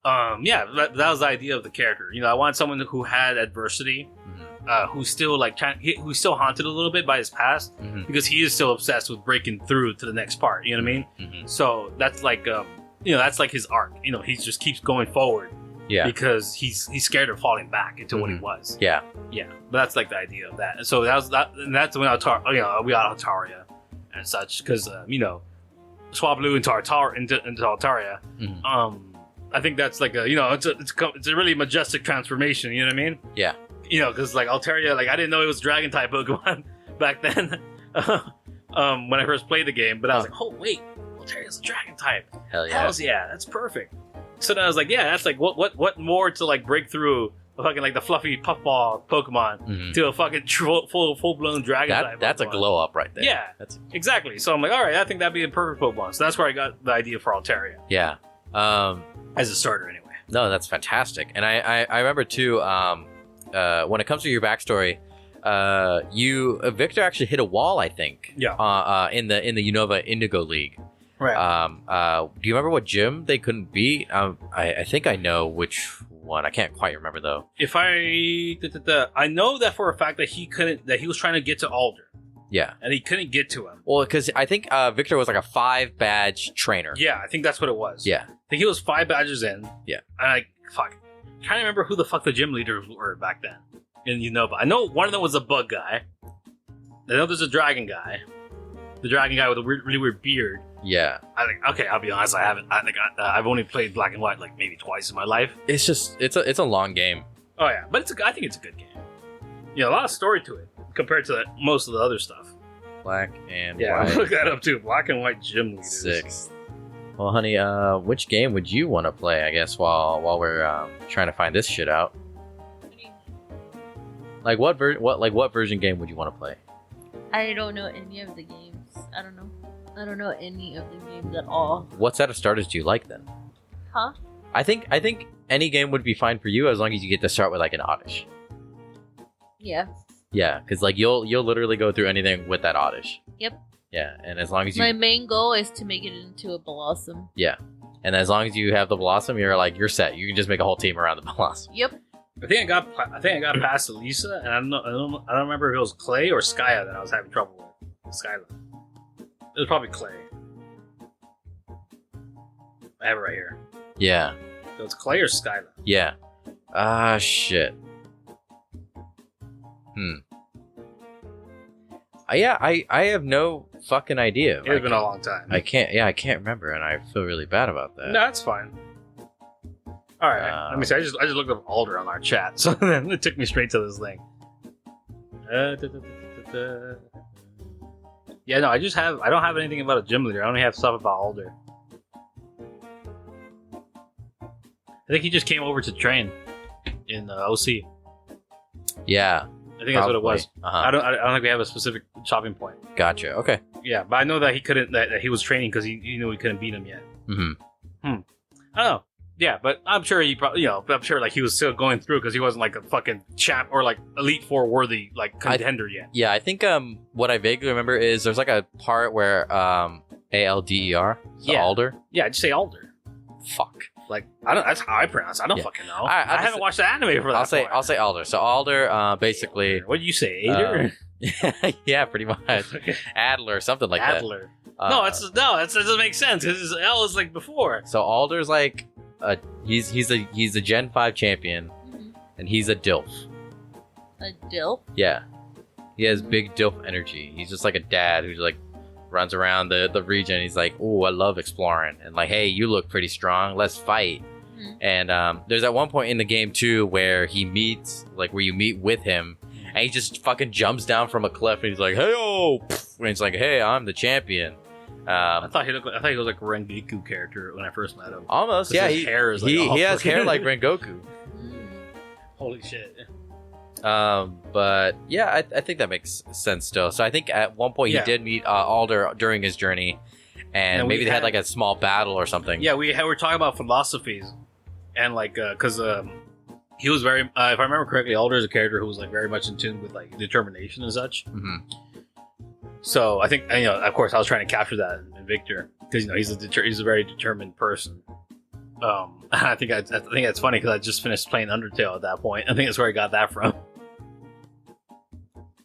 That was the idea of the character. I wanted someone who had adversity, who's still like who's still haunted a little bit by his past, because he is still obsessed with breaking through to the next part. You know what I mean? So that's like that's like his arc. He just keeps going forward. Yeah. Because he's scared of falling back into what he was. Yeah. Yeah. But that's like the idea of that. And so and that's when we got Altaria and such, because Swablu into Altaria. I think that's like it's a really majestic transformation. You know what I mean? Yeah. Because like Altaria, like I didn't know it was Dragon type Pokemon back then when I first played the game. But I was like, oh wait, Altaria's a Dragon type. Hell yeah! Hells yeah, that's perfect. So then I was like, yeah, that's like what more to like break through a fucking like the fluffy puffball Pokemon to a fucking full blown Dragon type. That's Pokemon. A glow up right there. Yeah, exactly. So I'm like, all right, I think that'd be a perfect Pokemon. So that's where I got the idea for Altaria. Yeah. As a starter, anyway. No, that's fantastic. And I remember too. When it comes to your backstory, Victor actually hit a wall, I think. Yeah. In the Unova Indigo League. Right. Do you remember what gym they couldn't beat? I think I know which one. I can't quite remember though. I know that for a fact that he was trying to get to Alder. Yeah. And he couldn't get to him. Well, because I think Victor was like a 5-badge trainer. Yeah, I think that's what it was. Yeah. I think he was 5 badges in. Yeah. And I'm trying to remember who the fuck the gym leaders were back then in Unova. I know one of them was a bug guy. I know there's a dragon guy. The dragon guy with a really weird beard. Yeah. I think, okay, I'll be honest, I haven't. I've only played Black and White like maybe twice in my life. It's just, it's a long game. Oh yeah, but I think it's a good game. A lot of story to it compared to most of the other stuff. Black and White. Yeah, look that up too. Black and White gym leaders. 6. Well, honey, which game would you want to play? I guess while we're trying to find this shit out. Like what version game would you want to play? I don't know any of the games. I don't know any of the games at all. What set of starters do you like then? Huh? I think any game would be fine for you as long as you get to start with like an Oddish. Yeah. Yeah, because like you'll literally go through anything with that Oddish. Yep. Yeah, and as long as my main goal is to make it into a Blossom. Yeah, and as long as you have the Blossom, you're set. You can just make a whole team around the Blossom. Yep. I think I got past Elisa, and I don't remember if it was Clay or Skya that I was having trouble with. Skyla. It was probably Clay. I have it right here. Yeah. So it's Clay or Skyla? Yeah. Shit. Yeah, I have no fucking idea. It's been a long time. I can't remember, and I feel really bad about that. No, that's fine. All right, let me see. I just looked up Alder on our chat, so then it took me straight to this link. Yeah, no, I don't have anything about a gym leader. I only have stuff about Alder. I think he just came over to train in OC. Yeah, I think that's what it was. Uh-huh. I don't think we have a specific shopping point. Gotcha. Okay. Yeah, but I know that he couldn't. That he was training because he knew he couldn't beat him yet. Mm-hmm. I don't know. Yeah, but I'm sure he probably, I'm sure like he was still going through because he wasn't like a fucking champ or like Elite Four worthy like contender yet. Yeah, I think what I vaguely remember is there's like a part where ALDER, so Alder. Yeah, just say Alder. Fuck. Like I don't. That's how I pronounce it. I don't fucking know. I haven't watched the anime for that. I'll say Alder. So Alder, basically. What do you say, Ader? Yeah, pretty much. Okay. Adler, something like Adler. that. That doesn't make sense because his L is like before. So Alder's like, he's a Gen 5 champion, and he's a DILF. A DILF? Yeah, he has big DILF energy. He's just like a dad who's like runs around the region. He's like, "Oh, I love exploring," and like, "Hey, you look pretty strong. Let's fight." And there's at one point in the game too where you meet with him, and he just fucking jumps down from a cliff, and he's like, "Hey, oh!" And he's like, "Hey, I'm the champion." I thought he was like a Rengoku character when I first met him. Almost, yeah. His hair is like, he has hair like Rengoku. Holy shit. But yeah, I think that makes sense still. So I think at one point he did meet Alder during his journey, and maybe they had like a small battle or something. Yeah, we were talking about philosophies, and like because he was very, if I remember correctly, Alder is a character who was like very much in tune with like determination and such. Mm-hmm. So I think, of course, I was trying to capture that in Victor because he's a very determined person. I think that's funny because I just finished playing Undertale at that point. I think that's where I got that from.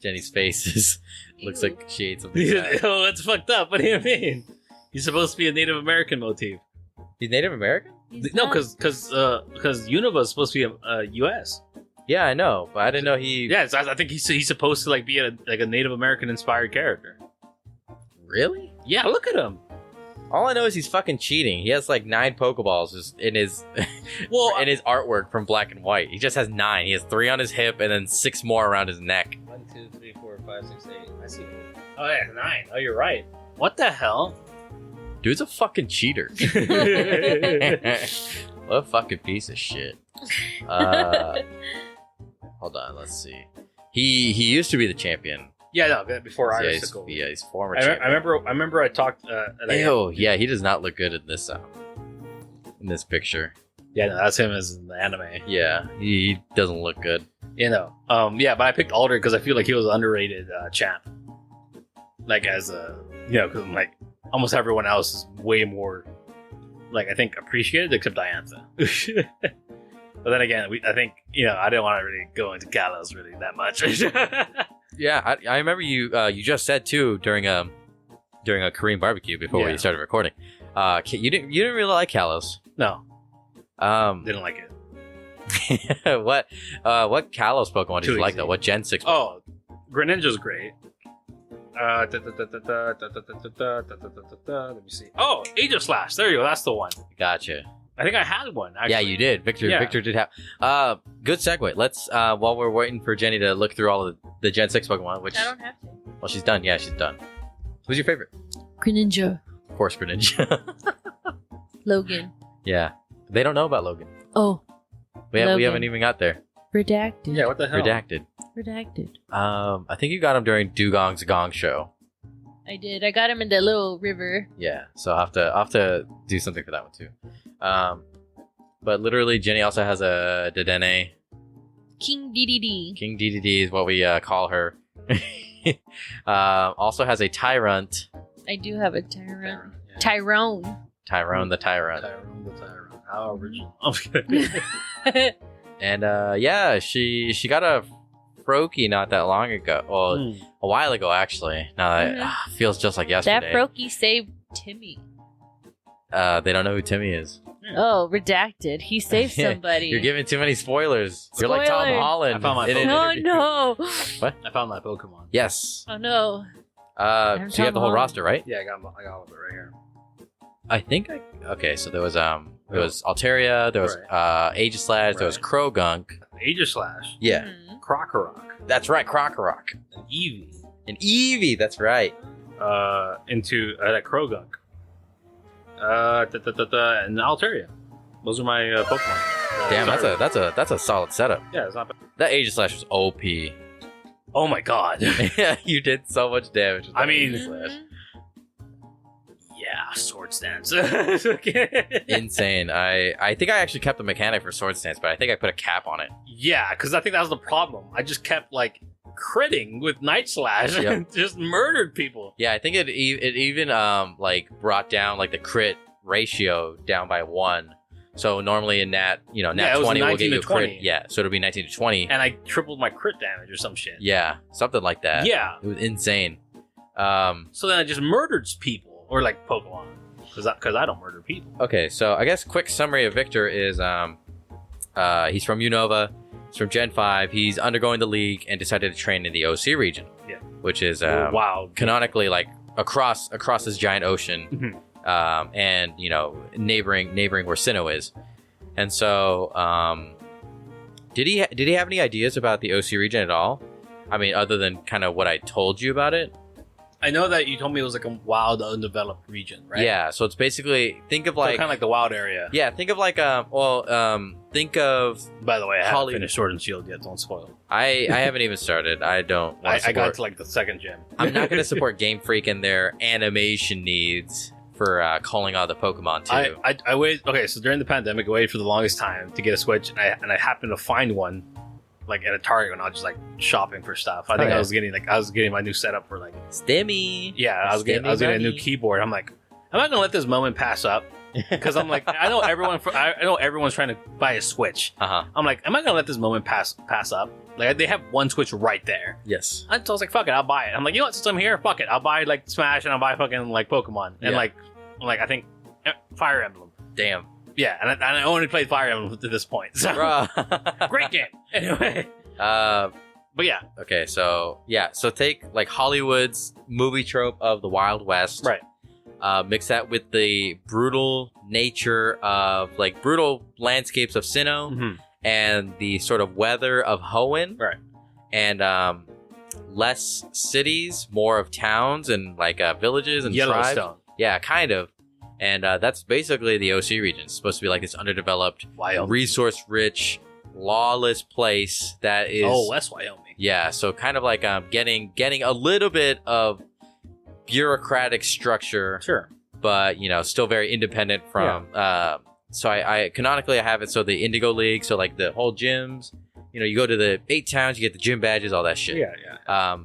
Jenny's face looks like she ate something. Oh, that's fucked up. What do you mean? He's supposed to be a Native American motif. He's Native American? No, because Unova is supposed to be a U.S. Yeah, I know, but I didn't know he. Yeah, I think he's supposed to like be a Native American inspired character. Really? Yeah, look at him. All I know is he's fucking cheating. He has like 9 Pokeballs just in his in his artwork from Black and White. He just has 9. He has 3 on his hip and then 6 more around his neck. 1, 2, 3, 4, 5, 6, 8. I see. Oh yeah, 9. Oh, you're right. What the hell? Dude's a fucking cheater. What a fucking piece of shit. Hold on, let's see. He used to be the champion. Yeah, no, before Iris took over. Yeah, he's former champion. I remember I talked. Ew, yeah, he does not look good in this picture. Yeah, no, that's him as in the anime. Yeah, he doesn't look good. Yeah, but I picked Alder because I feel like he was an underrated champ. Like as a, because like almost everyone else is way more, like I think appreciated except Diantha. But then again, I think I didn't want to really go into Kalos really that much. Yeah, I remember you just said too during a Korean barbecue before we started recording. You didn't really like Kalos. No. Didn't like it. What Kalos Pokemon did you like though? What Gen 6 Pokemon? Oh, Greninja's great. Let me see. Oh, Aegislash. There you go. That's the one. Gotcha. I think I had one, actually. Yeah, you did. Victor did have. Good segue. Let's, while we're waiting for Jenny to look through all of the Gen 6 Pokemon, which... I don't have to. Well, she's done. Yeah, she's done. Who's your favorite? Greninja. Of course, Greninja. Logan. Yeah. They don't know about Logan. Oh. We haven't even got there. Redacted. Yeah, what the hell? Redacted. I think you got him during Dugong's Gong Show. I did. I got him in that little river. Yeah, so I'll have to do something for that one too. But literally, Jenny also has a Dedenne. King DDD. King DDD is what we call her. Also has a Tyrant. I do have a Tyrant. Yeah. Tyrone. Tyrone the Tyrant. How original. I'm kidding. And she got a Froakie not that long ago. Well, a while ago actually. Now that feels just like yesterday. That Froakie saved Timmy. They don't know who Timmy is. Oh, redacted. He saved somebody. You're giving too many spoilers. You're like Tom Holland. I found my Pokemon. Oh no! What? I found my Pokemon. Yes. Oh no. So you have the whole roster, right? Yeah, I got all of it right here. I think okay, so there was Altaria, there was Aegislash, there was Krogunk. Aegislash? Yeah. Krokorok. That's right, Krokorok. an Eevee, An Eevee, that's right. into like Krogunk, and Altaria. Those are my Pokemon. Damn, that's a solid setup. Yeah, it's not bad. That Aegislash was OP. Oh my god. Yeah, you did so much damage with that I mean- Aegislash. Yeah, Sword Stance. Insane. I think I actually kept the mechanic for Sword Stance, but I think I put a cap on it. Yeah, because I think that was the problem. I just kept like critting with Night Slash Yep. and just murdered people. Yeah, I think it even like brought down like the crit ratio down by 1. So normally in Nat, Nat Yeah, it was 20 will get 19 to you a crit. 20. Yeah, so it'll be 19 to 20. And I tripled my crit damage or some shit. Yeah, something like that. Yeah. It was insane. So then I just murdered people, or like Pokemon, because I don't murder people. Okay, so I guess quick summary of Victor is he's from Unova, he's from Gen 5, he's undergoing the League and decided to train in the OC region. Yeah. Which is Wow. canonically like across this giant ocean. Mhm. And neighboring where Sinnoh is. And so did he have any ideas about the OC region at all? I mean, other than kind of what I told you about it? I know that you told me it was like a wild, undeveloped region, right? Yeah, so it's basically think of So like kind of like the wild area. yeah, think of like think of By the way, I haven't Holly- finished Sword and Shield yet. Don't spoil. I haven't even started. I don't want to I got support. to like the second gym. I'm not going to support Game Freak and their animation needs for calling all the Pokemon too. I waited. Okay, so during the pandemic, I waited for the longest time to get a Switch, and I happened to find one, like at a Target when I was just like shopping for stuff. I think yeah. I was getting my new setup for like Stimmy. yeah, I was getting a new keyboard. I'm like, I'm not gonna let this moment pass up because I'm like, I know everyone's trying to buy a Switch. Uh-huh. I'm like, am I gonna let this moment pass up? Like they have one Switch right there. Yes. So I was like, fuck it, I'll buy it. I'm like, you know what? Since I'm here, fuck it, I'll buy like Smash and I'll buy fucking like Pokemon and Yeah. like I think Fire Emblem. Damn. Yeah, and I only played Fire Emblem to this point. So Bruh. great game. Anyway, But yeah, okay, so take like Hollywood's movie trope of the Wild West, right. Mix that with the brutal nature of like brutal landscapes of Sinnoh Mm-hmm. and the sort of weather of Hoenn, Right. And less cities, more of towns and like villages and tribes. Yellowstone, Yeah, kind of. And that's basically the OC region. It's supposed to be like this underdeveloped, Wyoming. resource-rich, lawless place that is. Oh, West Wyoming. Yeah, so kind of like getting a little bit of bureaucratic structure, Sure. but still very independent from. So I canonically I have it so the Indigo League, so like the whole gyms. You go to the 8 towns, you get the gym badges, all that shit. Yeah.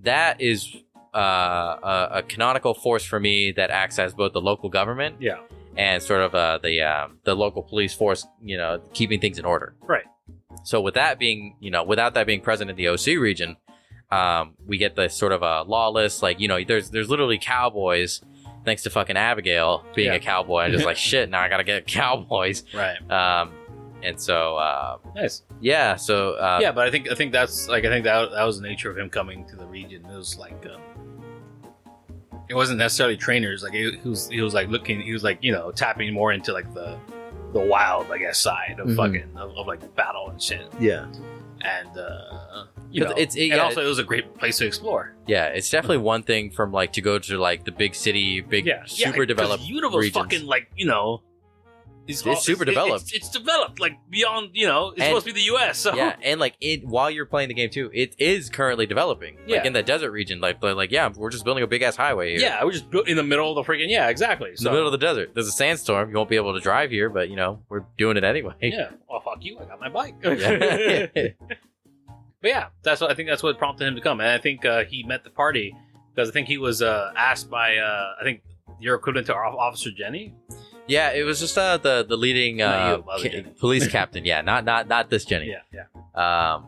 That is a canonical force for me that acts as both the local government, Yeah. and sort of the local police force, keeping things in order. Right. So with that being, without that being present in the OC region, we get the sort of lawless, like there's literally cowboys, thanks to fucking Abigail being a cowboy. I'm just like shit. Now I gotta get cowboys. Right. And so Nice. yeah. So Yeah, but I think that's like that was the nature of him coming to the region. It was like it wasn't necessarily trainers. Like he was like looking. He was like tapping more into like the wild, I guess, side of fucking of like battle and shit. Yeah. And also it was a great place to explore. Yeah, it's definitely one thing from like to go to like the big city, super developed Universe regions. fucking like it's super developed. It's developed like beyond it's supposed to be the U.S. So Yeah, and like while you're playing the game too, it is currently developing. Like Yeah. in the desert region, like we're just building a big ass highway here. yeah, we're just built in the middle of the freaking exactly. In the middle of the desert. There's a sandstorm. You won't be able to drive here, but we're doing it anyway. Yeah. Well, fuck you. I got my bike. Yeah. But yeah, I think that's what prompted him to come, and I think he met the party because I think he was asked by I think your equivalent to Officer Jenny. Yeah, it was just the leading Not you, other Jenny. police captain. Yeah, not this Jenny. Yeah.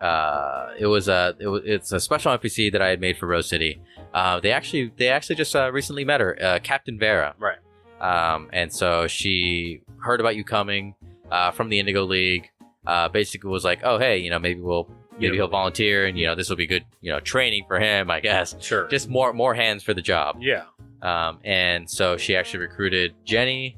It's a special NPC that I had made for Rose City. They actually just recently met her, Captain Vera. Right. And so she heard about you coming from the Indigo League. Basically was like, oh hey, maybe he'll volunteer, and this will be good, training for him, I guess. Sure. Just more hands for the job. Yeah. And so she actually recruited Jenny,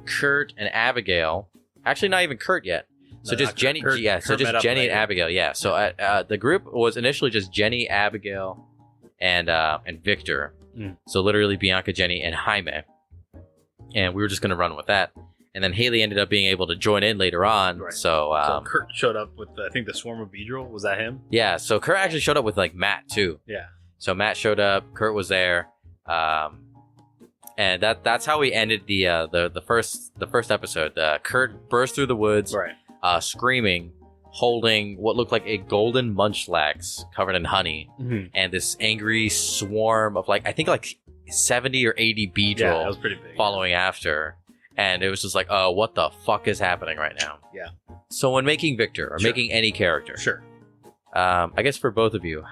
Kurt, and Abigail. Actually, not even Kurt yet. So just Jenny, so just Jenny and Abigail, yeah. So the group was initially just Jenny, Abigail, and Victor. So literally Bianca, Jenny, and Jaime. And we were just going to run with that. And then Haley ended up being able to join in later on. Right. So Kurt showed up with, I think, the Swarm of Beedrill. Was that him? Yeah, so Kurt actually showed up with, like, Matt, too. Yeah. So Matt showed up, Kurt was there. And that's how we ended the first episode. Kurt burst through the woods, right. Screaming, holding what looked like a golden munchlax covered in honey, and this angry swarm of I think 70 or 80 Beedrill that was pretty big, following after. And it was just like, oh, what the fuck is happening right now? Yeah. So when making Victor or making any character, I guess for both of you,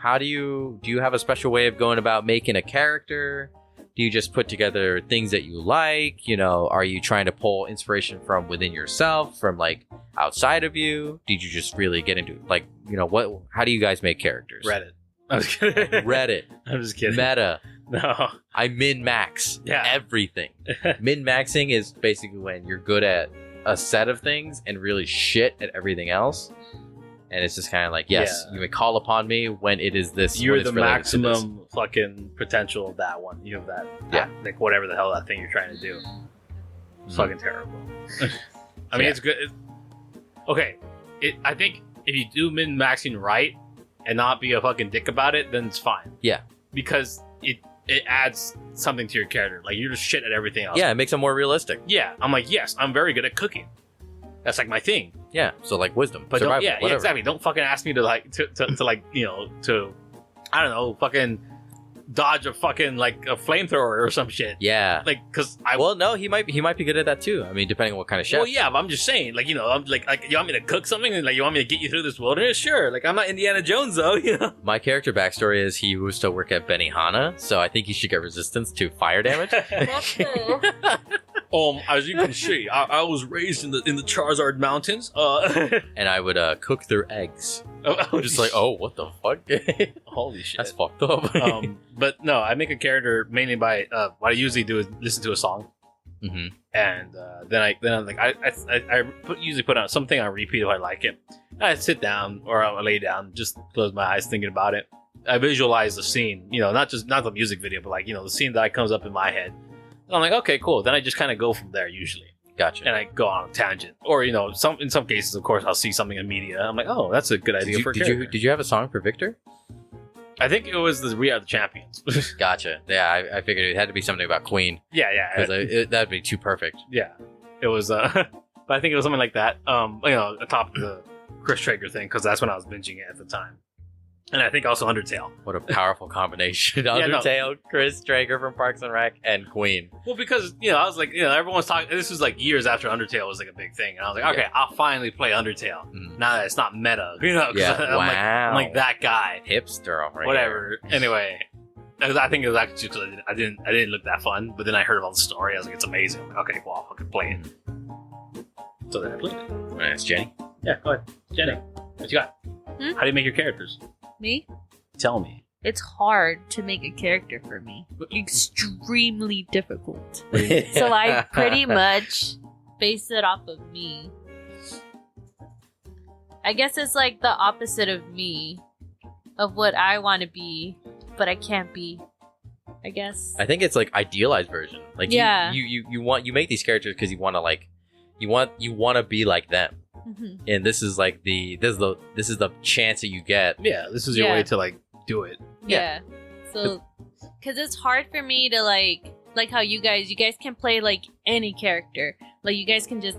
do you have a special way of going about making a character? Do you just put together things that you like? Are you trying to pull inspiration from within yourself, from outside of you? Did you just really get into what? How do you guys make characters? Reddit. I'm just kidding. Reddit. I'm just kidding. Meta. No. I min-max everything. Min-maxing is basically when you're good at a set of things and really shit at everything else. And it's just kind of you may call upon me when it is this. You're the maximum fucking potential of that one. You have that, whatever the hell that thing you're trying to do. It's fucking terrible. I mean, it's good. Okay, I think if you do min-maxing right and not be a fucking dick about it, then it's fine. Yeah. Because it adds something to your character. You're just shit at everything else. Yeah, it makes it more realistic. Yeah, I'm yes, I'm very good at cooking. That's my thing. Yeah, so wisdom, but survival, yeah, exactly. Don't fucking ask me to to I don't know, fucking dodge a fucking a flamethrower or some shit. Yeah, because no, he might be good at that too. I mean, depending on what kind of chef. Well, yeah, but I'm just saying, I'm you want me to cook something and you want me to get you through this wilderness? Sure. I'm not Indiana Jones though, My character backstory is he used to work at Benihana, so I think he should get resistance to fire damage. As you can see, I was raised in the Charizard Mountains. And I would cook their eggs. Just what the fuck? Holy shit, that's fucked up. But no, I make a character mainly by what I usually do is listen to a song, and then I usually put on something on repeat if I like it. I sit down or I lay down, just close my eyes thinking about it. I visualize the scene, not the music video, but the scene that comes up in my head. And I'm okay, cool. Then I just kind of go from there usually. Gotcha. And I go on a tangent, or in some cases, of course, I'll see something in media. I'm oh, that's a good idea for a character. Did you have a song for Victor? I think it was the We Are the Champions. Gotcha. Yeah, I figured it had to be something about Queen. Yeah. Because that'd be too perfect. Yeah, it was. But I think it was something like that. Atop of the Chris Traeger thing, because that's when I was binging it at the time. And I think also Undertale. What a powerful combination. Undertale, Chris Traeger from Parks and Rec, and Queen. Well, because, I was everyone was talking, this was years after Undertale was a big thing. And I was okay, I'll finally play Undertale. Now that it's not meta. I'm that guy. Hipster. Right whatever. Here. Anyway, I think it was actually just because I didn't look that fun. But then I heard about the story. I was it's amazing. Okay, well, I'll fucking play it. So then I played it. Nice, Jenny? Yeah, go ahead. Jenny, what you got? How do you make your characters? Me? Tell me. It's hard to make a character for me. Extremely difficult. So I pretty much base it off of me. I guess it's the opposite of me. Of what I want to be, but I can't be. I guess. I think it's idealized version. You make these characters because you want to you want to be like them. And this is the chance that you get. Yeah, this is your way to do it. Yeah. So, because it's hard for me to like how you guys can play any character. You guys can just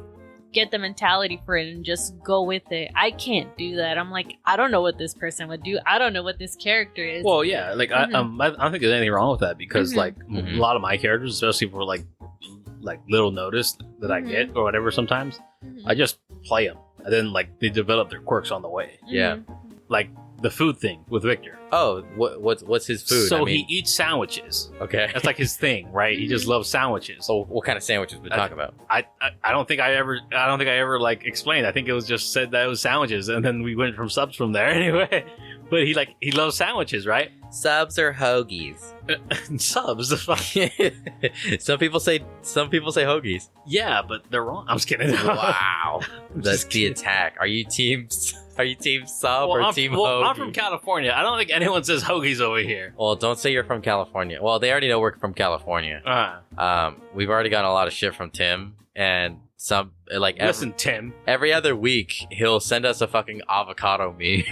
get the mentality for it and just go with it. I can't do that. I'm I don't know what this person would do. I don't know what this character is. Well, yeah, I don't think there's anything wrong with that because a lot of my characters, especially for little notice that I get or whatever, sometimes I just play them and then they develop their quirks on the way. Yeah, the food thing with Victor. Oh, what's his food? So he eats sandwiches. Okay, that's his thing, right? He just loves sandwiches. So what kind of sandwiches we talk about? I don't think I ever explained. I think it was just said that it was sandwiches, and then we went from subs from there anyway. But he loves sandwiches, right? Subs or hoagies? Subs. The fuck. Some people say hoagies. Yeah, but they're wrong. I'm just kidding. Wow, that's the attack. Are you team sub or team hoagie? I'm from California. I don't think anyone says hoagies over here. Well, don't say you're from California. Well, they already know we're from California. We've already gotten a lot of shit from Tim, and some listen, Tim. Every other week he'll send us a fucking avocado meme.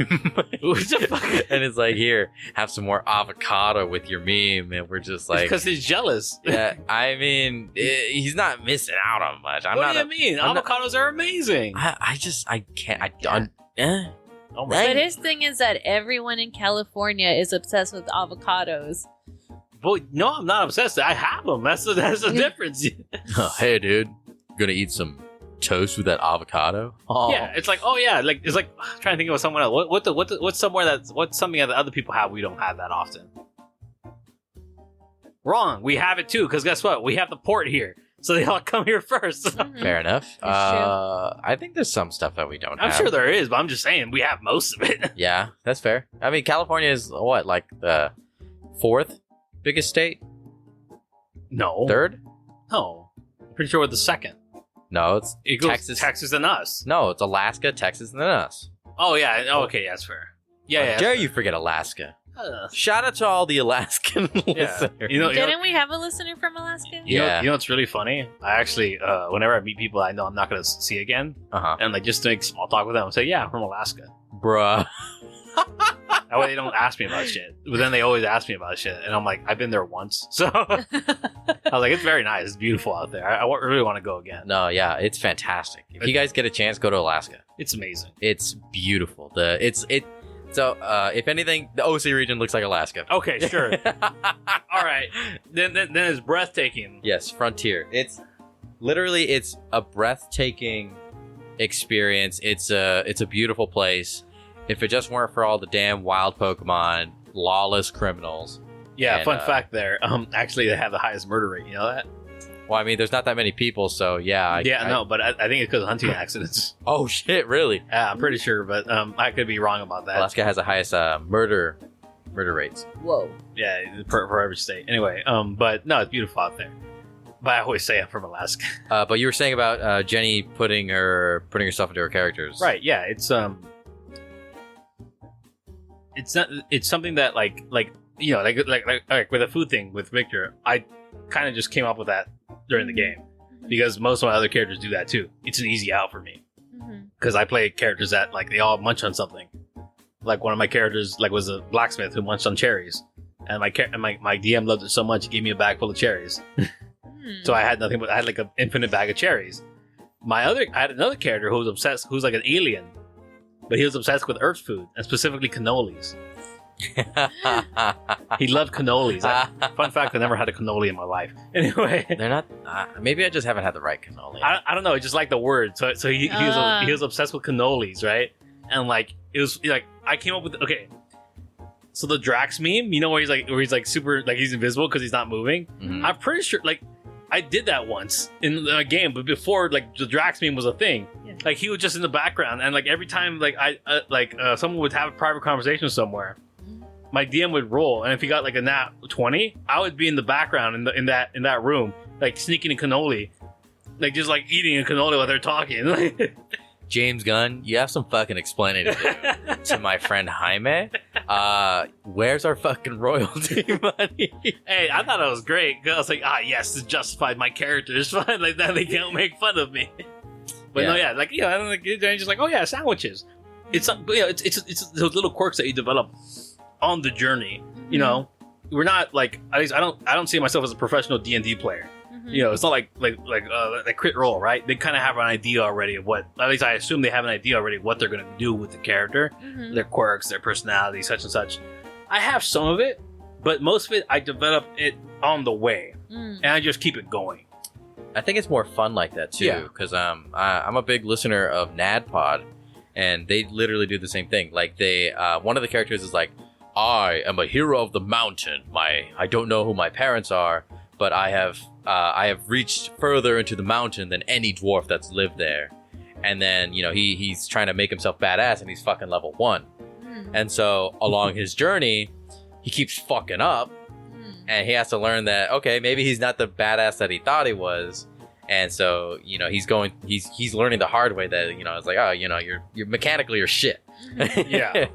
What the fuck? And it's like, here, have some more avocado with your meme, and we're just like, because he's jealous. Yeah, I mean, he's not missing out on much. What do you mean? Avocados are amazing. I can't. Oh my but his thing is that everyone in California is obsessed with avocados. But no, I'm not obsessed. I have them. That's the difference. Hey, dude, gonna eat some toast with that avocado? Oh. Yeah, it's like, it's like I'm trying to think of someone else. What's something that other people have we don't have that often? Wrong. We have it too, because guess what? We have the port here, so they all come here first. Mm-hmm. Fair enough. I think there's some stuff that we don't have. I'm sure there is, but I'm just saying we have most of it. Yeah, that's fair. I mean, California is what, like the 4th biggest state? No. 3rd? No. I'm pretty sure we're the 2nd. No, it's Texas and us. No, it's Alaska, Texas, and then us. Oh, yeah. Oh, okay, yeah, that's fair. Yeah, How dare you forget Alaska? Shout out to all the Alaskan listeners. Didn't we have a listener from Alaska? You know what's really funny? I actually, whenever I meet people I know I'm not going to see again, and like just to make small talk with them, I say, yeah, I'm from Alaska. Bruh. That way they don't ask me about shit. But then they always ask me about shit. And I'm like, I've been there once. So I was like, it's very nice. It's beautiful out there. I really want to go again. No, yeah, it's fantastic. If you guys get a chance, go to Alaska. It's amazing. It's beautiful. So, if anything, the OC region looks like Alaska. Okay, sure. All right. Then it's breathtaking. Yes, frontier. It's a breathtaking experience. It's a beautiful place. If it just weren't for all the damn wild Pokemon, lawless criminals. Yeah, fun fact there. Actually, they have the highest murder rate. You know that? Well, I mean, there's not that many people, so yeah. But I think it's because of hunting accidents. Oh shit! Really? Yeah, I'm pretty sure, but I could be wrong about that. Alaska has the highest murder rates. Whoa. Yeah, for every state. Anyway, but no, it's beautiful out there. But I always say I'm from Alaska. But you were saying about Jenny putting herself into her characters, right? Yeah, it's something that like with the food thing with Victor, I kind of just came up with that during the game because most of my other characters do that too. It's an easy out for me because I play characters that like they all munch on something. Like one of my characters was a blacksmith who munched on cherries, and my DM loved it so much he gave me a bag full of cherries. So I had nothing but I had like an infinite bag of cherries. I had another character who was obsessed, who's like an alien. But he was obsessed with Earth food, and specifically cannolis. He loved cannolis. Fun fact, I never had a cannoli in my life. Anyway. They're not... maybe I just haven't had the right cannoli. I don't know, I just like the word. So he was obsessed with cannolis, right? And like, it was like, I came up with... Okay. So the Drax meme, you know where he's like super... Like he's invisible because he's not moving? Mm-hmm. I'm pretty sure... Like, I did that once in a game, but before like the Drax meme was a thing. Yeah. Like he was just in the background, and like every time like someone would have a private conversation somewhere, my DM would roll, and if he got like a nat 20, I would be in the background in that room, like sneaking a cannoli, like just like eating a cannoli while they're talking. James Gunn, you have some fucking explaining to do to my friend Jaime. Where's our fucking royalty money? Hey, I thought it was great. I was like, yes, this justified my character. It's fine like that. They can't make fun of me. But I don't like. They're just like, sandwiches. It's it's those little quirks that you develop on the journey. Mm-hmm. You know, we're not like, at least I don't see myself as a professional D&D player. You know, it's not like crit roll, right? They kind of have an idea already of what, at least I assume they have an idea already of what they're going to do with the character, their quirks, their personality, such and such. I have some of it, but most of it I develop it on the way, and I just keep it going. I think it's more fun like that too, because I'm a big listener of NADPOD, and they literally do the same thing. Like one of the characters is like, I am a hero of the mountain. I don't know who my parents are, but I have reached further into the mountain than any dwarf that's lived there. And then, he's trying to make himself badass, and he's fucking level 1. And so along his journey, he keeps fucking up, and he has to learn that, okay, maybe he's not the badass that he thought he was. And so, you know, he's learning the hard way that, you know, it's like, oh, you know, you're mechanically you're shit. Yeah.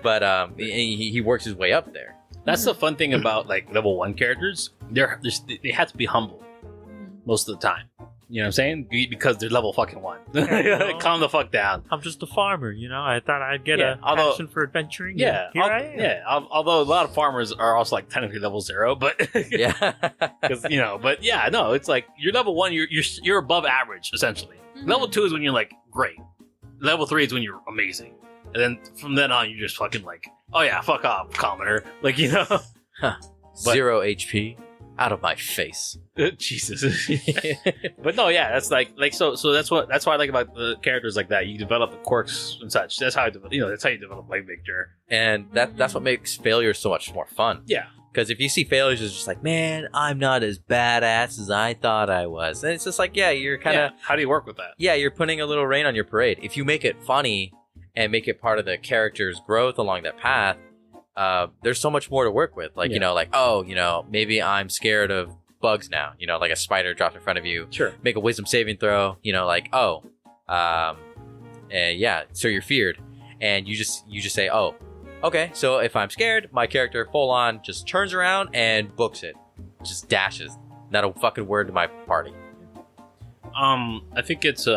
But he works his way up there. That's the fun thing about like level 1 characters. They have to be humble most of the time. You know what I'm saying? Because they're level fucking 1. Calm the fuck down. I'm just a farmer, you know. I thought I'd get a passion for adventuring. Yeah, here I am. Yeah. Although a lot of farmers are also like technically level 0, but Yeah, because you know, but yeah, no, it's like you're level 1. You're above average essentially. Level 2 is when you're like great. Level 3 is when you're amazing, and then from then on you're just fucking like, oh yeah, fuck off, commoner. Like, you know, 0 HP. Out of my face. Jesus. But no, yeah, that's like so that's why I like about the characters like that. You develop the quirks and such. That's how that's how you develop like Victor. And that's what makes failures so much more fun. Yeah. Because if you see failures as just like, man, I'm not as badass as I thought I was. And it's just like, yeah, you're kind of... Yeah. How do you work with that? Yeah, you're putting a little rain on your parade. If you make it funny and make it part of the character's growth along that path, there's so much more to work with. Like, you know, like, oh, you know, maybe I'm scared of bugs now. You know, like a spider drops in front of you. Sure. Make a wisdom saving throw. You know, like, oh, yeah. So you're feared, and you just say, oh, okay. So if I'm scared, my character full on just turns around and books it, just dashes, not a fucking word to my party. I think it's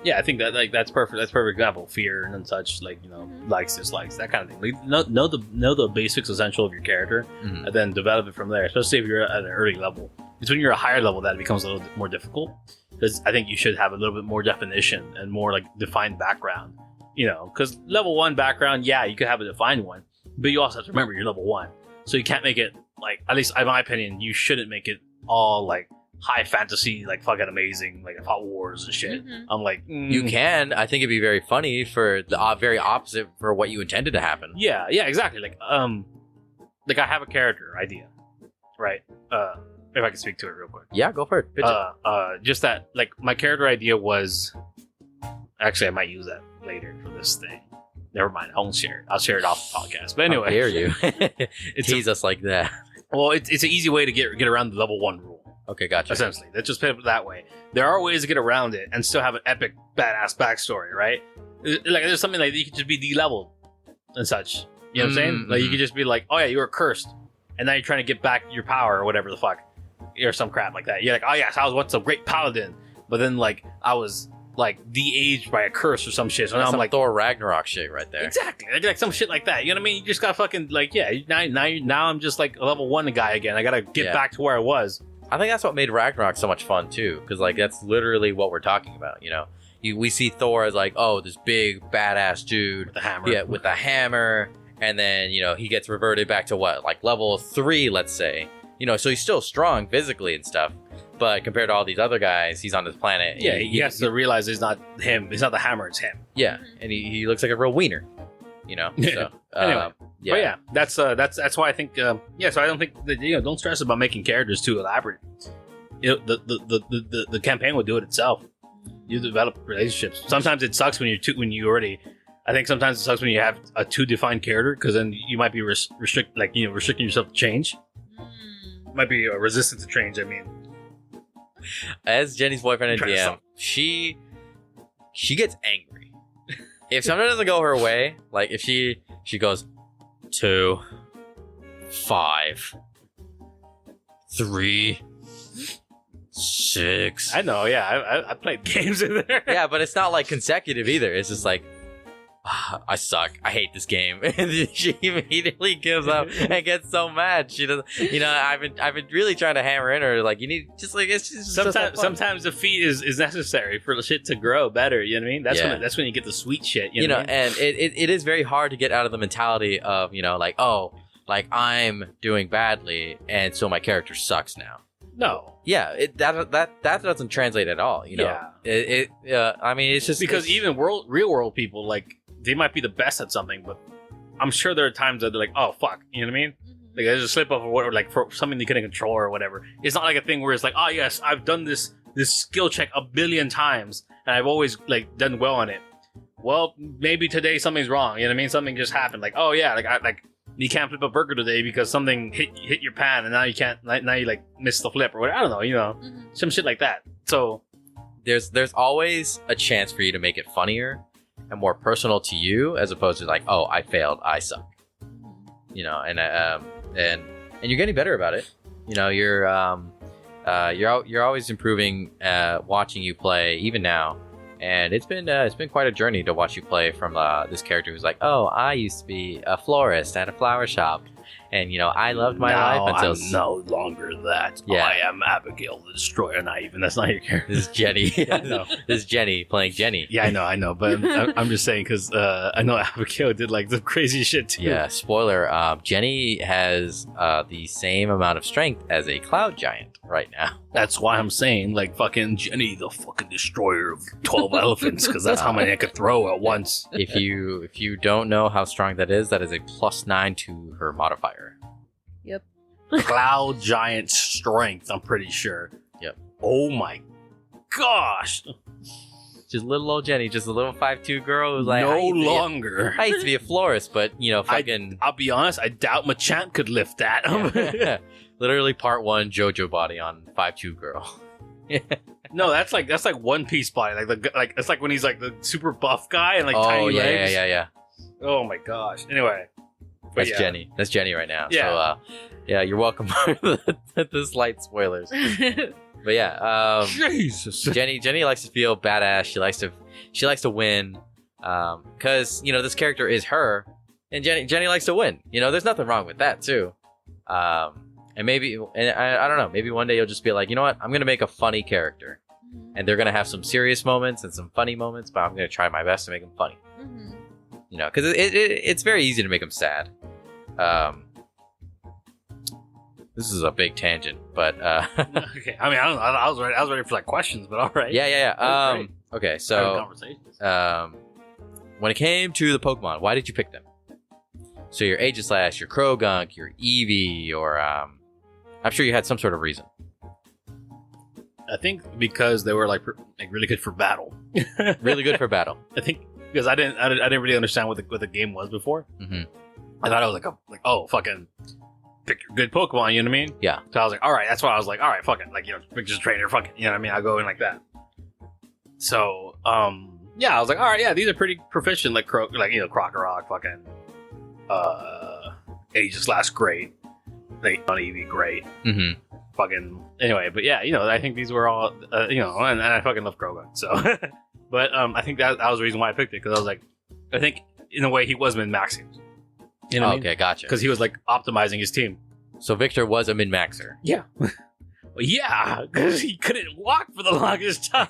yeah, I think that like that's perfect. That's perfect example. Fear and such, like, you know, likes, dislikes, that kind of thing. Like, know the basics essential of your character, and then develop it from there. Especially if you're at an early level. It's when you're a higher level that it becomes a little bit more difficult, because I think you should have a little bit more definition and more like defined background. You know, because level 1 background, yeah, you could have a defined one, but you also have to remember you're level 1, so you can't make it like, at least in my opinion, you shouldn't make it all like high fantasy, like fucking amazing, like hot wars and shit. I'm like, you can. I think it'd be very funny for the very opposite for what you intended to happen. Yeah, exactly. Like I have a character idea, right? If I can speak to it real quick. Yeah, go for it. Pitch it. Just that, like, my character idea was, actually, I might use that later for this thing. Never mind, I won't share it. I'll share it off the podcast. But anyway, how dare you tease us like that? Well, it's an easy way to get around the level 1 rule. Okay, gotcha. Essentially, let's just put it that way. There are ways to get around it and still have an epic, badass backstory, right? Like, there's something like you could just be de-leveled and such. You know what I'm saying? Like, you could just be like, oh yeah, you were cursed, and now you're trying to get back your power or whatever the fuck, or some crap like that. You're like, oh yes, I was once a great paladin, but then like I was like de-aged by a curse or some shit. So now I'm like Thor Ragnarok shit right there. Exactly, like some shit like that. You know what I mean? You just got fucking like, yeah. Now I'm just like a level 1 guy again. I gotta get back to where I was. I think that's what made Ragnarok so much fun too, because like that's literally what we're talking about. You know, we see Thor as like, oh, this big badass dude with the hammer. Yeah, with the hammer, and then, you know, he gets reverted back to what, like level 3, let's say. You know, so he's still strong physically and stuff, but compared to all these other guys, he's on this planet. Yeah, he has to realize it's not him. It's not the hammer. It's him. Yeah, and he looks like a real wiener. You know. So, anyway. Yeah. But yeah, that's why I think so I don't think that, you know, don't stress about making characters too elaborate. You know, the campaign will do it itself. You develop relationships. Sometimes it sucks when you already. I think sometimes it sucks when you have a too defined character, because then you might be restricting yourself to change. Might be resistant to change. I mean, as Jenny's boyfriend and DM, she gets angry if something doesn't go her way. Like if she goes 2, 5, 3, 6. I know, yeah. I played games in there. Yeah, but it's not like consecutive either. It's just like, I suck. I hate this game. And she immediately gives up and gets so mad. She doesn't. You know, I've been really trying to hammer in her. Like, you need just like it's just sometimes defeat is necessary for the shit to grow better. You know what I mean? That's when you get the sweet shit. You know what I mean? And it is very hard to get out of the mentality of, you know, like, oh, like I'm doing badly, and so my character sucks now. No. Yeah, that doesn't translate at all. You know. Yeah. I mean, it's just because even real world people, like, they might be the best at something, but I'm sure there are times that they're like, oh fuck, you know what I mean? Like there's a slip up or whatever, like for something they couldn't control or whatever. It's not like a thing where it's like, oh yes, I've done this skill check a billion times and I've always like done well on it. well, maybe today something's wrong. You know what I mean? Something just happened. Like, oh yeah, like you can't flip a burger today because something hit your pan, and now you can't. Now you like missed the flip or whatever. I don't know. You know, some shit like that. So there's always a chance for you to make it funnier and more personal to you, as opposed to like, oh, I failed, I suck. You know, and you're getting better about it. You know, you're always improving. Watching you play, even now. And it's been quite a journey to watch you play from this character who's like, oh, I used to be a florist at a flower shop, and you know I loved my life until I'm no longer that. Yeah. I am Abigail the Destroyer. Not even that's not your character. This is Jenny. Yeah, I know. This is Jenny playing Jenny. Yeah, I know. But I'm just saying because I know Abigail did like the crazy shit too. Yeah. Spoiler. Jenny has the same amount of strength as a cloud giant right now. That's why I'm saying, like, fucking Jenny, the fucking destroyer of 12 elephants, because that's how many I could throw at once. If you don't know how strong that is a +9 to her modifier. Yep. Cloud giant strength, I'm pretty sure. Yep. Oh my gosh. Just little old Jenny, just a little 5'2" girl who's like, no longer. I used to be a florist, but, you know, fucking... I'll be honest, I doubt Machamp could lift that. Yeah. Literally part 1 JoJo body on 5'2" girl. No, that's like One Piece body. Like it's like when he's like the super buff guy and like tiny legs. Yeah. Oh my gosh. Anyway. That's Jenny. That's Jenny right now. Yeah. So, yeah, you're welcome for the slight spoilers. But yeah, Jesus. Jenny likes to feel badass. She likes to win, because you know this character is her, and Jenny likes to win. You know, there's nothing wrong with that too. And I don't know. Maybe one day you'll just be like, you know what? I'm gonna make a funny character, and they're gonna have some serious moments and some funny moments, but I'm gonna try my best to make them funny. Mm-hmm. You know, because it's very easy to make them sad. This is a big tangent, but okay. I mean, I don't know. I was ready for like questions, but all right. Yeah. Okay, so when it came to the Pokemon, why did you pick them? So your Aegislash, your Krogunk, your Eevee, or I'm sure you had some sort of reason. I think because they were like really good for battle. Really good for battle. I think because I didn't really understand what the game was before. Mm-hmm. I thought it was fucking pick your good Pokemon. You know what I mean? Yeah. So I was like, all right. That's why I was like, all right, fucking like, you know, pick just trainer, fucking. You know what I mean? I'll go in like that. So yeah, I was like, all right, yeah, these are pretty proficient, like Crocorock, fucking Aegislash, great. Like on Eevee, great. Mm-hmm. Fucking anyway, but yeah, you know, I think these were all, you know, and I fucking love Krogunk, so. But I think that was the reason why I picked it, because I was like, I think in a way he was min-maxing. You know what I mean? Okay, gotcha. Because he was like optimizing his team. So Victor was a min-maxer. Yeah. Well, yeah, because he couldn't walk for the longest time.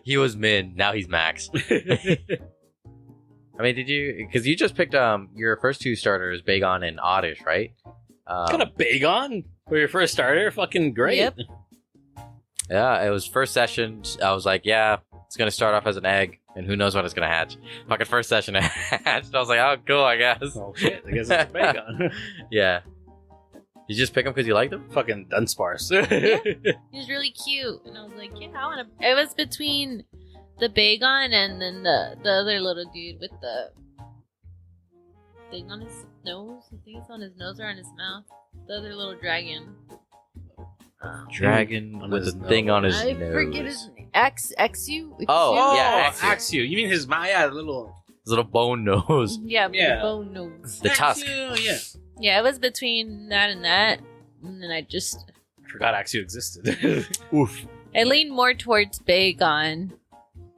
He was min, now he's max. I mean, because you just picked your first 2 starters, Bagon and Oddish, right? Got a Bagon for your first starter? Fucking great. Yep. Yeah, it was first session. I was like, yeah, it's going to start off as an egg, and who knows when it's going to hatch. Fucking first session it hatched. I was like, oh, cool, I guess. Oh, shit. I guess it's a Bagon. Yeah. You just pick him because you liked him? Fucking Dunsparce. Yeah. He was really cute. And I was like, yeah, I want to... It was between the Bagon and then the other little dude with the thing on his nose. I think it's on his nose or on his mouth. The other little dragon. Dragon with a thing on his nose. I forget his name. Axew? Oh, yeah, Axew. You mean his little bone nose. Yeah, Yeah. the bone nose. The tusk. Yeah. Yeah, it was between that, and then I just... I forgot Axew existed. Oof. I leaned more towards Bagon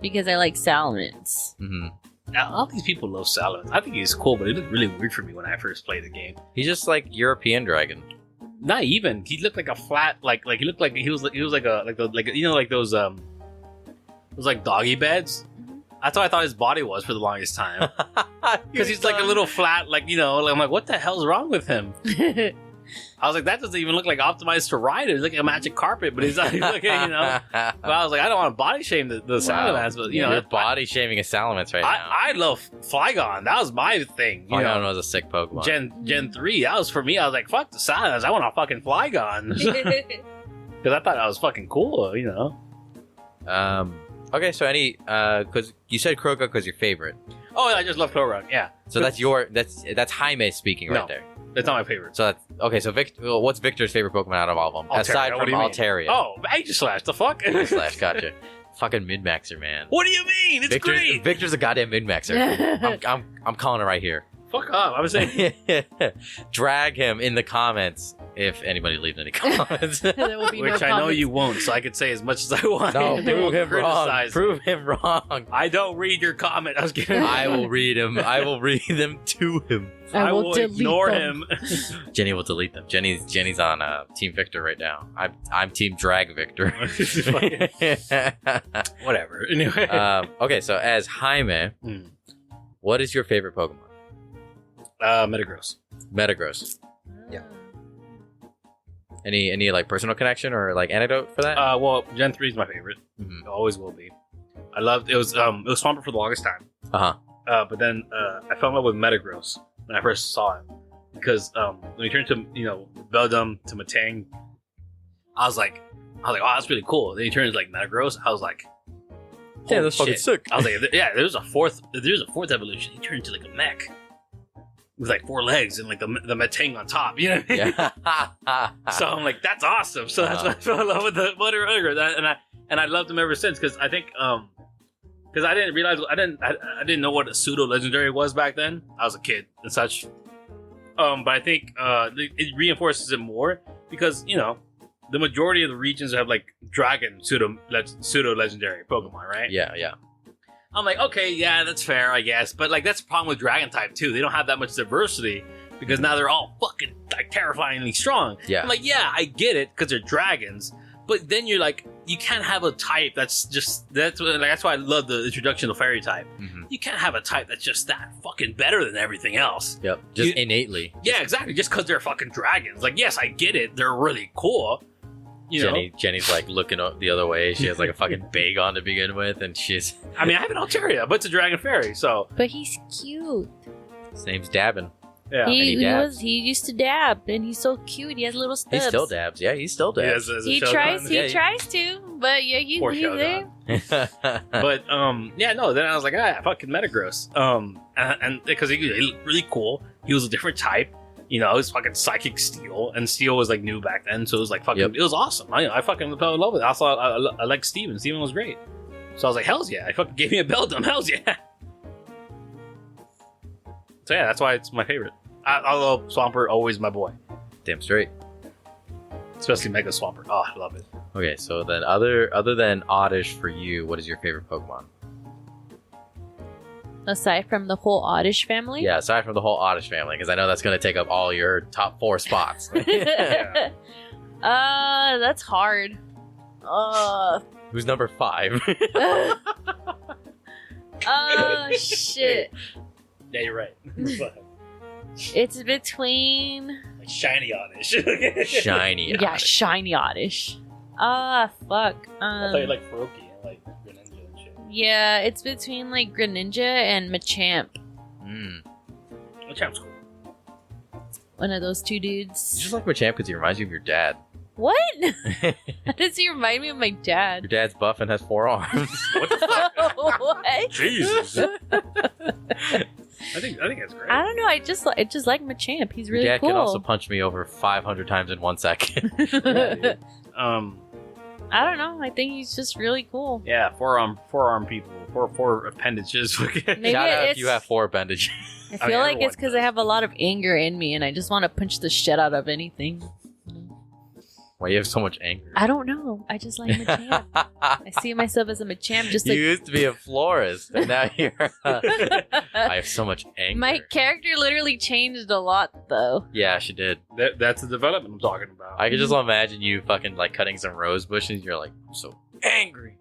because I like Salamence. Mm-hmm. Now, all these people love Salamence. I think he's cool, but it looked really weird for me when I first played the game. He's just like European dragon. Not even. He looked like a flat, like he looked like he was like you know, like those like doggy beds. Mm-hmm. That's what I thought his body was for the longest time. Because he's like a little flat, like, you know, I'm like, what the hell's wrong with him? I was like, that doesn't even look like optimized to ride. It's like a magic carpet, but he's not looking, you know. But I was like, I don't want to body shame the Salamence, but you know, you're body shaming a Salamence right now. I love Flygon. That was my thing. Flygon was a sick Pokemon. Gen 3, that was for me. I was like, fuck the Salamence. I want a fucking Flygon. Because I thought that was fucking cool, you know. Okay, so because you said Kroga because your favorite. Oh, I just love Kroga. Yeah. So that's Jaime speaking right there. It's not my favorite. So that's okay. So what's Victor's favorite Pokemon out of all of them? Altaria, Aside from Altaria. Oh, Aegislash. The fuck? Aegislash, gotcha. Fucking min-maxer, man. What do you mean? It's great. Victor's a goddamn min-maxer. I'm calling it right here. Fuck up. I was saying. Drag him in the comments if anybody leaves any comments. There will be Which no I know comments. you won't, so I could say as much as I want. No, prove him wrong. Criticize Prove him wrong. I don't read your comment. I was kidding. I will read him. I will read them to him. I will ignore them. him. Jenny will delete them. Jenny's on Team Victor right now. I'm Team Drag Victor. Whatever. Anyway. Okay, so as Jaime, what is your favorite Pokemon? Metagross. Metagross. Yeah. Any like personal connection or like anecdote for that? Well, Gen 3 is my favorite. It always will be. I loved it. Was Swampert for the longest time. But then I fell in love with Metagross when I first saw it because when you turn to Beldum to Matang, I was like, oh, that's really cool. Then you turn into like Metagross. I was like, yeah, that's fucking sick. I was like, yeah, there's a fourth evolution. He turned into like a mech with like 4 legs and like the Matang on top. You know what I mean? Yeah. So I'm like, that's awesome. So that's why I fell in love with the Metagross, and I loved him ever since because I think because I didn't realize I didn't know what a pseudo legendary was back then. I was a kid and such. But I think it reinforces it more because the majority of the regions have like dragon pseudo legendary Pokemon, right? Yeah. I'm like, okay, yeah, that's fair, I guess. But like that's the problem with dragon type too. They don't have that much diversity because now they're all fucking like terrifyingly strong. Yeah. I'm like, yeah, I get it because they're dragons. But then you're like, you can't have a type that's why I love the introduction of fairy type. Mm-hmm. You can't have a type that's just that fucking better than everything else. Yep, just innately. Yeah, exactly. Just because they're fucking dragons. Like, yes, I get it. They're really cool. Jenny's like looking the other way. She has like a fucking bag on to begin with, and she's. I mean, I have an Altaria, but it's a dragon fairy, so. But he's cute. His name's Dabbin. Yeah, he used to dab, and he's so cute. He has little stubs. He still dabs. Yeah, he still dabs. He tries to, but yeah, he's there. But then I was like, fucking Metagross. And because he looked really cool, he was a different type. It was fucking Psychic Steel, and Steel was like new back then, so it was like fucking. It was awesome. I fucking fell in love with it. Also, I like Steven. Steven was great. So I was like, hell's yeah! I fucking gave me a Beldum. Hell's yeah! So yeah, that's why it's my favorite. Although Swampert, always my boy. Damn straight. Especially Mega Swampert. Oh, I love it. Okay, so then other than Oddish for you, what is your favorite Pokemon? Aside from the whole Oddish family? Yeah, aside from the whole Oddish family, because I know that's going to take up all your top 4 spots. That's hard. Who's number 5? Shit. Yeah, you're right. It's between like Shiny Oddish. Shiny Oddish. Yeah, Shiny Oddish. Fuck. I thought you like Froakie and like Greninja and shit. Yeah, it's between like Greninja and Machamp. Machamp's cool. One of those two dudes. You just like Machamp because he reminds you of your dad. What? How does he remind me of my dad? Your dad's buff and has 4 arms. What the fuck? What? Jesus. I think that's great. I don't know. I just like Machamp. He's really Your dad cool. can also punch me over 500 times in 1 second. Yeah, I don't know. I think he's just really cool. Yeah, forearm people, four appendages. Maybe Shout out if you have 4 appendages. I feel like it's because I have a lot of anger in me, and I just want to punch the shit out of anything. Why you have so much anger? I don't know. I just like Machamp. I see myself as a Machamp. Just like you used to be a florist, and now you're. I have so much anger. My character literally changed a lot, though. Yeah, she did. That's the development I'm talking about. I can just imagine you fucking like cutting some rose bushes. You're like, I'm so angry.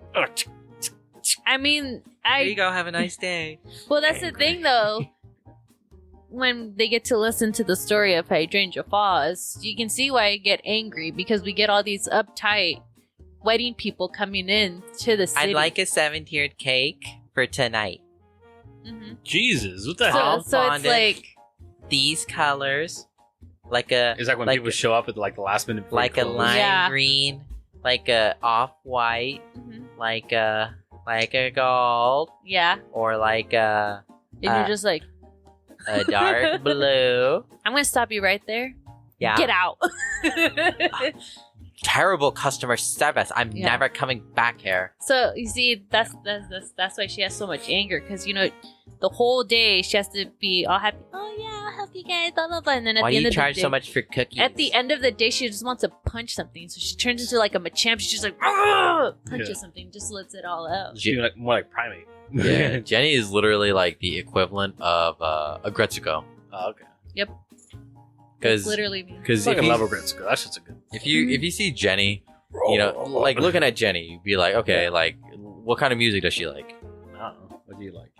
I mean, There you go. Have a nice day. Well, that's the thing, though. When they get to listen to the story of Hydrangea Falls, you can see why I get angry, because we get all these uptight wedding people coming in to the city. I'd like a 7-tiered cake for tonight. Mm-hmm. Jesus, what the hell? So it's like these colors, like a. Is that when people show up at like the last minute? Like a lime green, like a off-white, mm-hmm. like a like a gold. Yeah. Or like a... And you're just like... A dark blue. I'm going to stop you right there. Yeah. Get out. Terrible customer service. I'm never coming back here. So, you see, that's why she has so much anger. Because, you know, the whole day she has to be all happy. Oh, yeah, I'll help you guys, blah, blah, blah. And then at Why the end you of the charge day... so much for cookies? At the end of the day, she just wants to punch something. So she turns into like a Machamp. She's just like, punches something. Just lets it all out. She's like, more like Primate. Yeah, Jenny is literally like the equivalent of a Gretsuko. Oh, okay. Yep. Because literally me. Because if you love a Gretsuko, that's just a good. If you see Jenny, you know, like looking at Jenny, you'd be like, okay, like what kind of music does she like? I don't know. What do you like?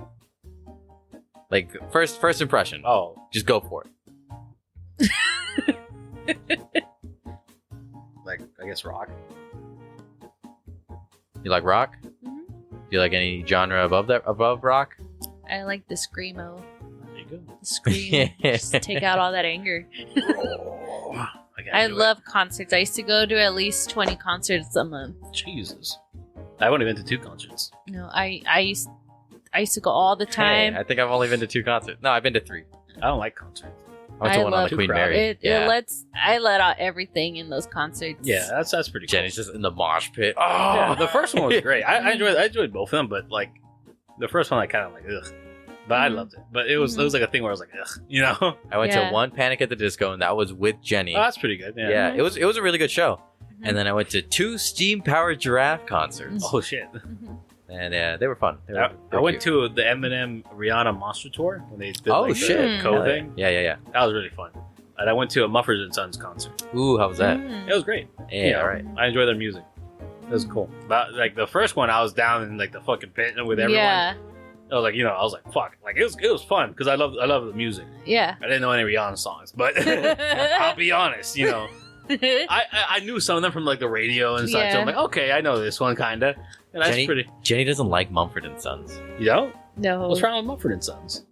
Like first impression. Oh, just go for it. Like I guess rock. You like rock? Mm-hmm. Do you like any genre above rock? I like the screamo. There you go. The scream. Just take out all that anger. I love concerts. I used to go to at least 20 concerts a month. Jesus. I only been to 2 concerts. No, I used to go all the time. Hey, I think I've only been to 2 concerts. No, I've been to 3. I don't like concerts. I went to one on the Queen Mary. I let out everything in those concerts. Yeah, that's pretty cool. Jenny's just in the mosh pit. Oh, yeah, the first one was great. I enjoyed both of them, but like the first one I kind of like ugh. But I loved it. But it was like a thing where I was like, ugh, you know. I went to one Panic at the Disco, and that was with Jenny. Oh, that's pretty good. Yeah, it was a really good show. Mm-hmm. And then I went to 2 Steam Powered Giraffe concerts. Oh shit! And they were fun. I went to the Eminem Rihanna Monster Tour when they did the Co thing. Yeah. That was really fun. And I went to a Muffers and Sons concert. Ooh, how was that? It was great. Yeah, all right. I enjoyed their music. It was cool. But like the first one, I was down in like the fucking pit with everyone. Yeah. I was like, I was like, fuck. Like it was fun because I love the music. Yeah. I didn't know any Rihanna songs, but I'll be honest, I knew some of them from like the radio and stuff. So I'm like, okay, I know this one kinda. And that's pretty. Jenny doesn't like Mumford and Sons. You don't? No. What's wrong with Mumford and Sons?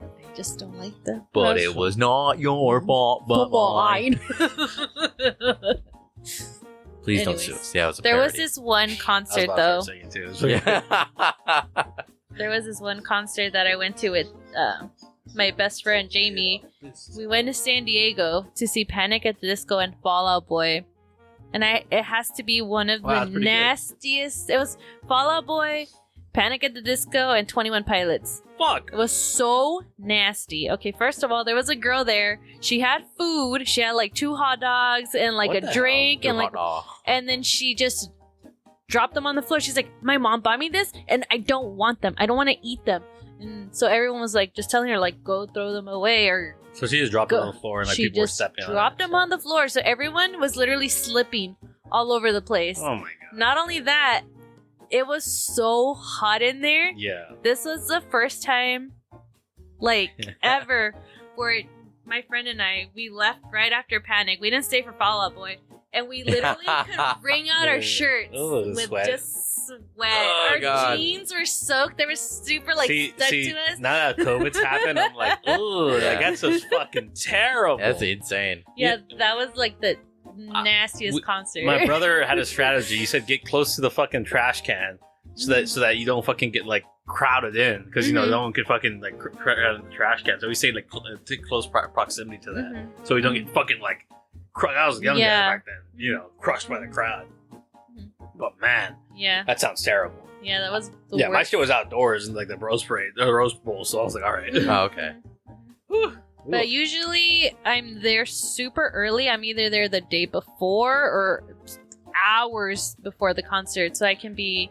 They just don't like them. But it was not your fault, but mine. Please don't sue us. Yeah, it was a there parody. Was this one concert though. There was this one concert that I went to with my best friend Jaime. We went to San Diego to see Panic at the Disco and Fall Out Boy. And it has to be one of the nastiest. It was Fall Out Boy, Panic at the Disco, and 21 Pilots. Fuck. It was so nasty. Okay, first of all, there was a girl there. She had food. She had like 2 hot dogs and like a drink and then she just dropped them on the floor. She's like, my mom bought me this and I don't want them. I don't want to eat them. And so everyone was like, just telling her like, go throw them away or. So she just dropped them on the floor and like people were stepping on it. She dropped them on the floor. So everyone was literally slipping all over the place. Oh my god. Not only that, it was so hot in there. Yeah. This was the first time, like, ever where my friend and I, we left right after Panic. We didn't stay for Fall Out Boy. And we literally could wring out our shirts with sweat. Just sweat. Our jeans were soaked. They were super stuck to us. Now that COVID's happened, I'm like, ooh, that's just fucking terrible. That's insane. Yeah, that was like the nastiest concert. My brother had a strategy. He said, get close to the fucking trash can so that you don't fucking get like crowded in because no one could fucking like crowd in the trash can. So we stayed like take close proximity to that so we don't get fucking like. I was a young guy back then, crushed by the crowd. But man, that sounds terrible. Yeah, that was the worst. My shit was outdoors in like the Rose Bowl, so I was like, all right. Oh, okay. But usually I'm there super early. I'm either there the day before or hours before the concert, so I can be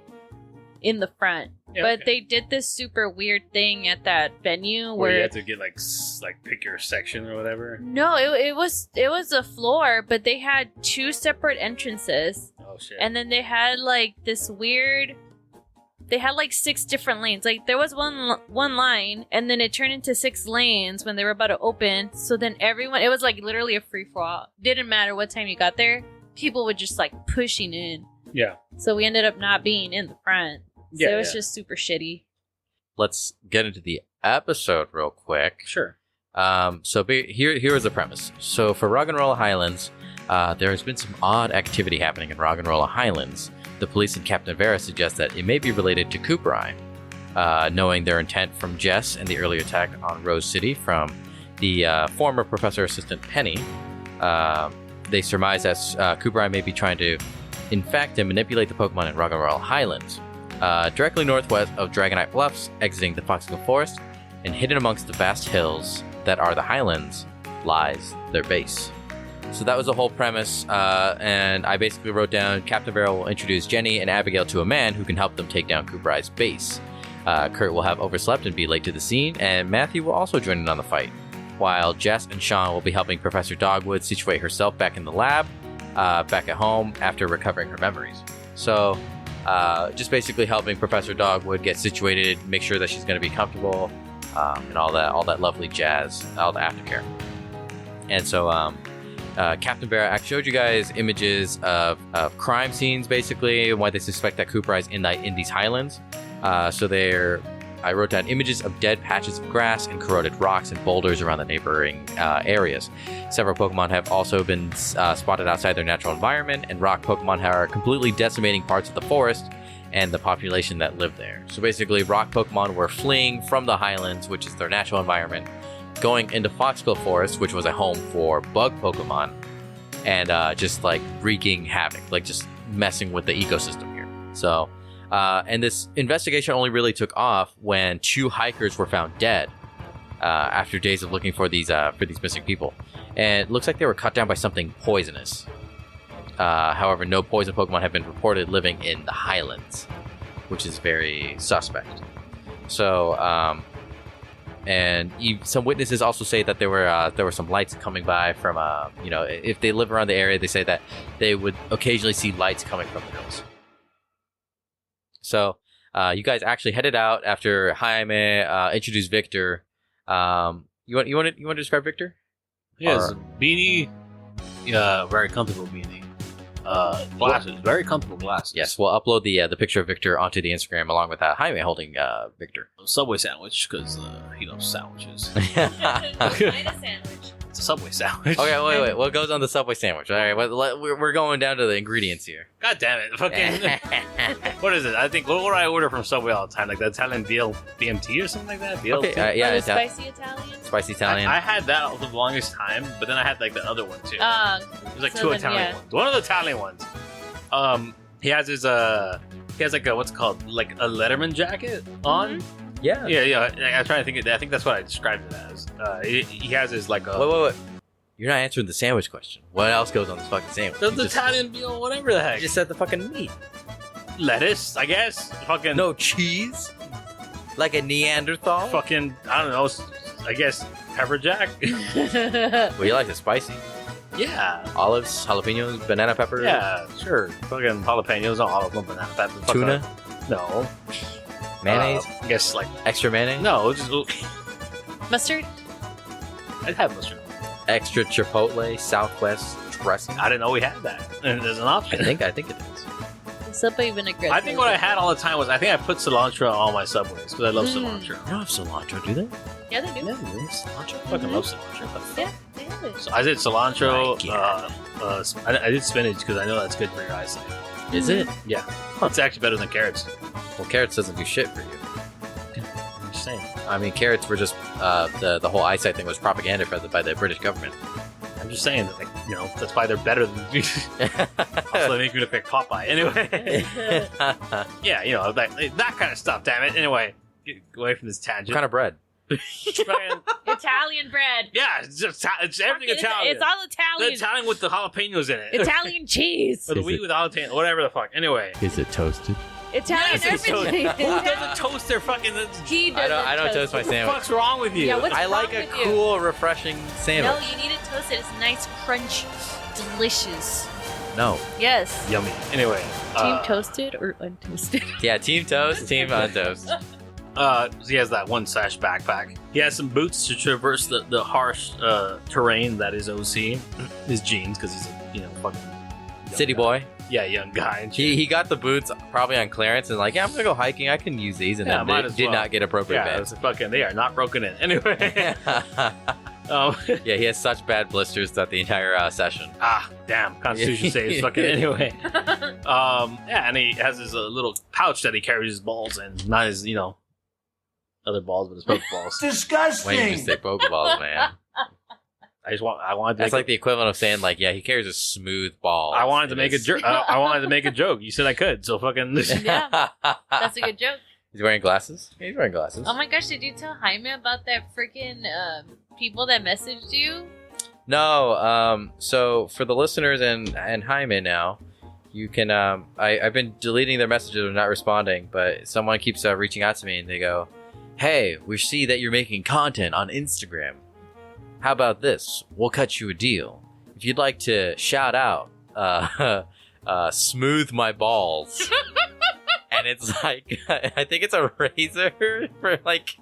in the front. Yeah, but they did this super weird thing at that venue where you had to get like pick your section or whatever. No, it was a floor, but they had 2 separate entrances. Oh shit! And then they had like this weird. They had like 6 different lanes. Like there was one line, and then it turned into 6 lanes when they were about to open. So then everyone, it was like literally a free for all. Didn't matter what time you got there, people were just like pushing in. Yeah. So we ended up not being in the front. So it was just super shitty. Let's get into the episode real quick. Sure. So here is the premise. So for Roggenrola Highlands, there has been some odd activity happening in Roggenrola Highlands. the police and Captain Vera suggest that it may be related to Cooper Eye, knowing their intent from Jess and the early attack on Rose City from the former Professor Assistant Penny. They surmise that Cooper Eye may be trying to infect and manipulate the Pokemon in Roggenrola Highlands. Directly northwest of Dragonite Bluffs, exiting the Foxglove Forest, and hidden amongst the vast hills that are the Highlands, lies their base. So that was the whole premise, and I basically wrote down Captain Vera will introduce Jenny and Abigail to a man who can help them take down Cooper Eye's base. Kurt will have overslept and be late to the scene, and Matthew will also join in on the fight, while Jess and Sean will be helping Professor Dogwood situate herself back in the lab, back at home after recovering her memories. So, just basically helping Professor Dogwood get situated, make sure that she's going to be comfortable, and all that lovely jazz, all the aftercare. And so, Captain Vera actually showed you guys images of crime scenes, basically, and why they suspect that Cooper Eye's in these Highlands. I wrote down images of dead patches of grass and corroded rocks and boulders around the neighboring areas. Several Pokemon have also been spotted outside their natural environment, and rock Pokemon are completely decimating parts of the forest and the population that live there. So basically, rock Pokemon were fleeing from the Highlands, which is their natural environment, going into Foxglove Forest, which was a home for bug Pokemon, and just like wreaking havoc, like just messing with the ecosystem here. So, and this investigation only really took off when 2 hikers were found dead after days of looking for these missing people, and it looks like they were cut down by something poisonous. However, no poison Pokemon have been reported living in the Highlands, which is very suspect. So, and some witnesses also say that there were some lights coming by from, if they live around the area, they say that they would occasionally see lights coming from the hills. So, you guys actually headed out after Jaime introduced Victor. You want to describe Victor? Yes, beanie, very comfortable beanie. Glasses, very comfortable glasses. Yes, we'll upload the picture of Victor onto the Instagram along with Jaime holding Victor. Subway sandwich, because he loves sandwiches. Kind of sandwich. It's a Subway sandwich. Okay, wait. What goes on the Subway sandwich? All right, we're going down to the ingredients here. God damn it! Fucking. What is it? I think what I order from Subway all the time, like the Italian BMT or something like that. BLT? Okay, yeah, it's spicy Italian. Spicy Italian. I had that for the longest time, but then I had like the other one too. There's like 2 Italian ones. One of the Italian ones. He has his like a what's it called, like a Letterman jacket on. Yeah. Yeah. I'm trying to think. I think that's what I described it as. He has his like a. Wait. You're not answering the sandwich question. What else goes on this fucking sandwich? The Italian meal, whatever the heck. You just said the fucking meat. Lettuce, I guess. Fucking no cheese. Like a Neanderthal. Fucking I don't know. I guess pepper jack. Well, you like it spicy. Yeah. Olives, jalapenos, banana pepper. Yeah, sure. Fucking jalapenos, not olive, no banana pepper. Tuna. No. Mayonnaise? I guess like extra mayonnaise? No, just mustard. I'd have mustard. Extra chipotle Southwest dressing. I didn't know we had that. And there's an option. I think it is. Subway vinaigrette. I think what I had all the time was I put cilantro on all my Subways because I love cilantro. They don't have cilantro, do they? Yeah, they do. Yeah, they have cilantro. I fucking love cilantro. Yeah, they have it. So I did cilantro. I did spinach because I know that's good for your eyesight. Is it? Yeah. It's actually better than carrots. Well, carrots doesn't do shit for you. I'm just saying. I mean, carrots were just the whole eyesight thing was propaganda by the British government. I'm just saying that, like, that's why they're better than me. Also, they make me to pick Popeye. Anyway. Yeah, that kind of stuff, damn it. Anyway, get away from this tangent. What kind of bread? Italian bread. Yeah, it's everything Italian. It's all Italian. The Italian with the jalapenos in it. Italian cheese. Or the wheat with the jalapeno, whatever the fuck. Anyway. Is it toasted? Italian everything. Who doesn't toast their fucking... He doesn't. I don't toast my sandwich. What the fuck's wrong with you? Yeah, what's I like wrong a with cool, you? refreshing sandwich. No, you need it toasted. It's nice, crunch, delicious. No. Yes. Yummy. Anyway. Team toasted or untoasted? Yeah, team toast, team untoast. So he has that one sash backpack. He has some boots to traverse the harsh terrain that is OC. His jeans, because he's a fucking city boy. Yeah, young guy. And he got the boots probably on clearance and like, I'm gonna go hiking. I can use these, and then they did not get appropriate beds. They are not broken in. Anyway. Yeah, he has such bad blisters that the entire session. Damn. Constitution saves fucking anyway. Yeah, and he has his little pouch that he carries his balls in. Not his, other balls, but his Pokeballs. Disgusting! When you say Pokeballs, man. I wanted to That's like the equivalent of saying, like, yeah, he carries a smooth ball. I wanted to make a joke. I wanted to make a joke. You said I could, so fucking. Yeah, that's a good joke. He's wearing glasses? Yeah, he's wearing glasses. Oh my gosh, did you tell Jaime about that freaking people that messaged you? No, so for the listeners and Jaime now, you can, I've been deleting their messages or not responding, but someone keeps reaching out to me and they go, hey, we see that you're making content on Instagram. How about this? We'll cut you a deal. If you'd like to shout out, smooth my balls. And it's like, I think it's a razor for like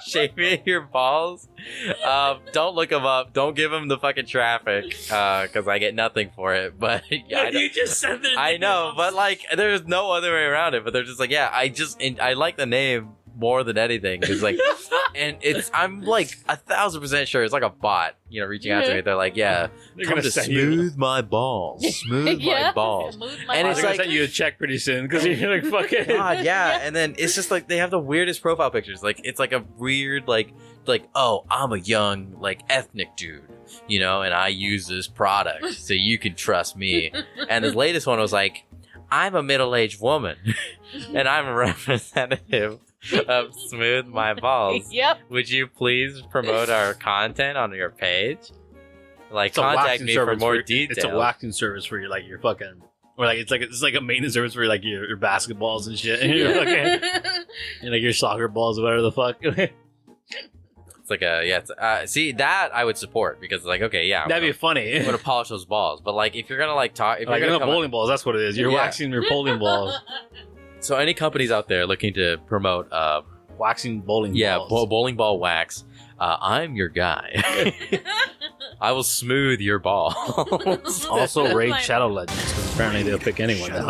shaving your balls. Don't look them up. Don't give them the fucking traffic because I get nothing for it. But yeah, you just said that. I know, but like, there's no other way around it. But they're just like, yeah, I like the name more than anything. It's like, and I'm like 1,000% sure it's like a bot, reaching out to me. They're like, yeah, come to smooth my balls, smooth my balls. And it's like, send you a check pretty soon because you're like, fucking. God, yeah. And then it's just like they have the weirdest profile pictures. Like it's like a weird like, oh, I'm a young like ethnic dude, and I use this product, so you can trust me. And the latest one was like, I'm a middle-aged woman, and I'm a representative of Smooth My Balls. Yep. Would you please promote our content on your page? Like, contact me for more details. It's a waxing service for your fucking, or like it's like a maintenance service for like your basketballs and shit, and your fucking, and like your soccer balls or whatever the fuck. It's like see that I would support because like, okay, yeah, that'd be funny. I'm gonna polish those balls, but like if you're gonna like talk, if like you're gonna bowling balls, that's what it is. You're waxing your bowling balls. So any companies out there looking to promote waxing bowling balls. Yeah, bowling ball wax, I'm your guy. I will smooth your balls. Also raid Shadow Legends because apparently they'll pick anyone. No,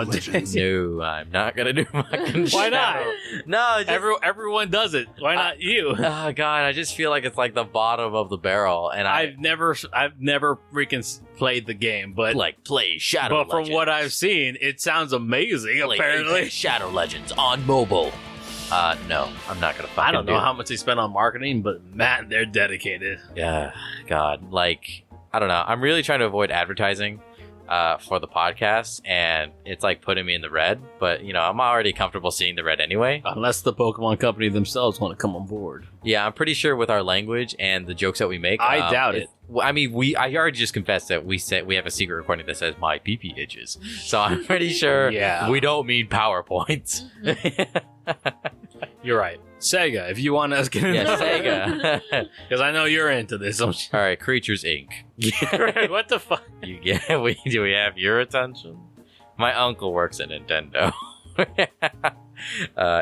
I'm not gonna do fucking Why not? No, everyone does it. Why not you? Oh god, I just feel like it's like the bottom of the barrel, and I've never freaking played the game, but like play Shadow Legends. But from what I've seen, it sounds amazing. Apparently, Shadow Legends on mobile. No, I'm not gonna fucking I don't know how much they spend on marketing, but man, they're dedicated. Yeah, God, like, I don't know. I'm really trying to avoid advertising for the podcast, and it's like putting me in the red, but I'm already comfortable seeing the red anyway. Unless the Pokemon company themselves want to come on board. Yeah, I'm pretty sure with our language and the jokes that we make. I doubt it. I mean, I already just confessed that we have a secret recording that says my pee itches. So I'm pretty sure we don't mean PowerPoints. You're right. Sega, if you want us to get into Sega. Because I know you're into this. All right, Creatures Inc. What the fuck? Do we have your attention? My uncle works at Nintendo.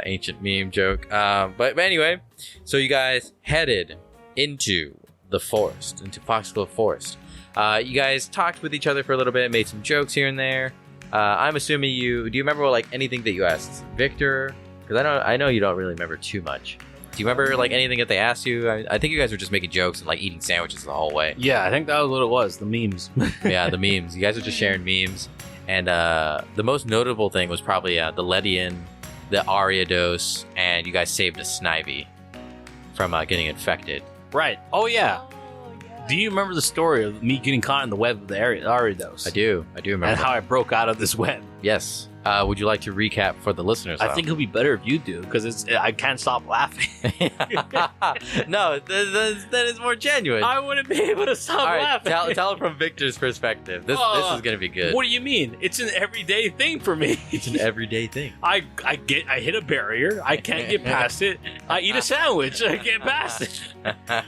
Ancient meme joke. But anyway, so you guys headed into the forest, into Foxglove Forest. You guys talked with each other for a little bit, made some jokes here and there. I'm assuming do you remember like anything that you asked Victor? Because I know you don't really remember too much. Do you remember like anything that they asked you? I think you guys were just making jokes and like eating sandwiches the whole way. Yeah, I think that was what it was. The memes. Yeah, the memes. You guys were just sharing memes, and the most notable thing was probably the Ledian, the Ariados, and you guys saved a Snivy from getting infected. Right. Oh yeah. Do you remember the story of me getting caught in the web of the Ariados? I do remember. And how I broke out of this web. Yes. Would you like to recap for the listeners? I think it'll be better if you do, because I can't stop laughing. No, that is more genuine. I wouldn't be able to stop laughing. Tell it from Victor's perspective. This is going to be good. What do you mean? It's an everyday thing for me. It's an everyday thing. I hit a barrier. I can't get past it. I eat a sandwich. I get past it.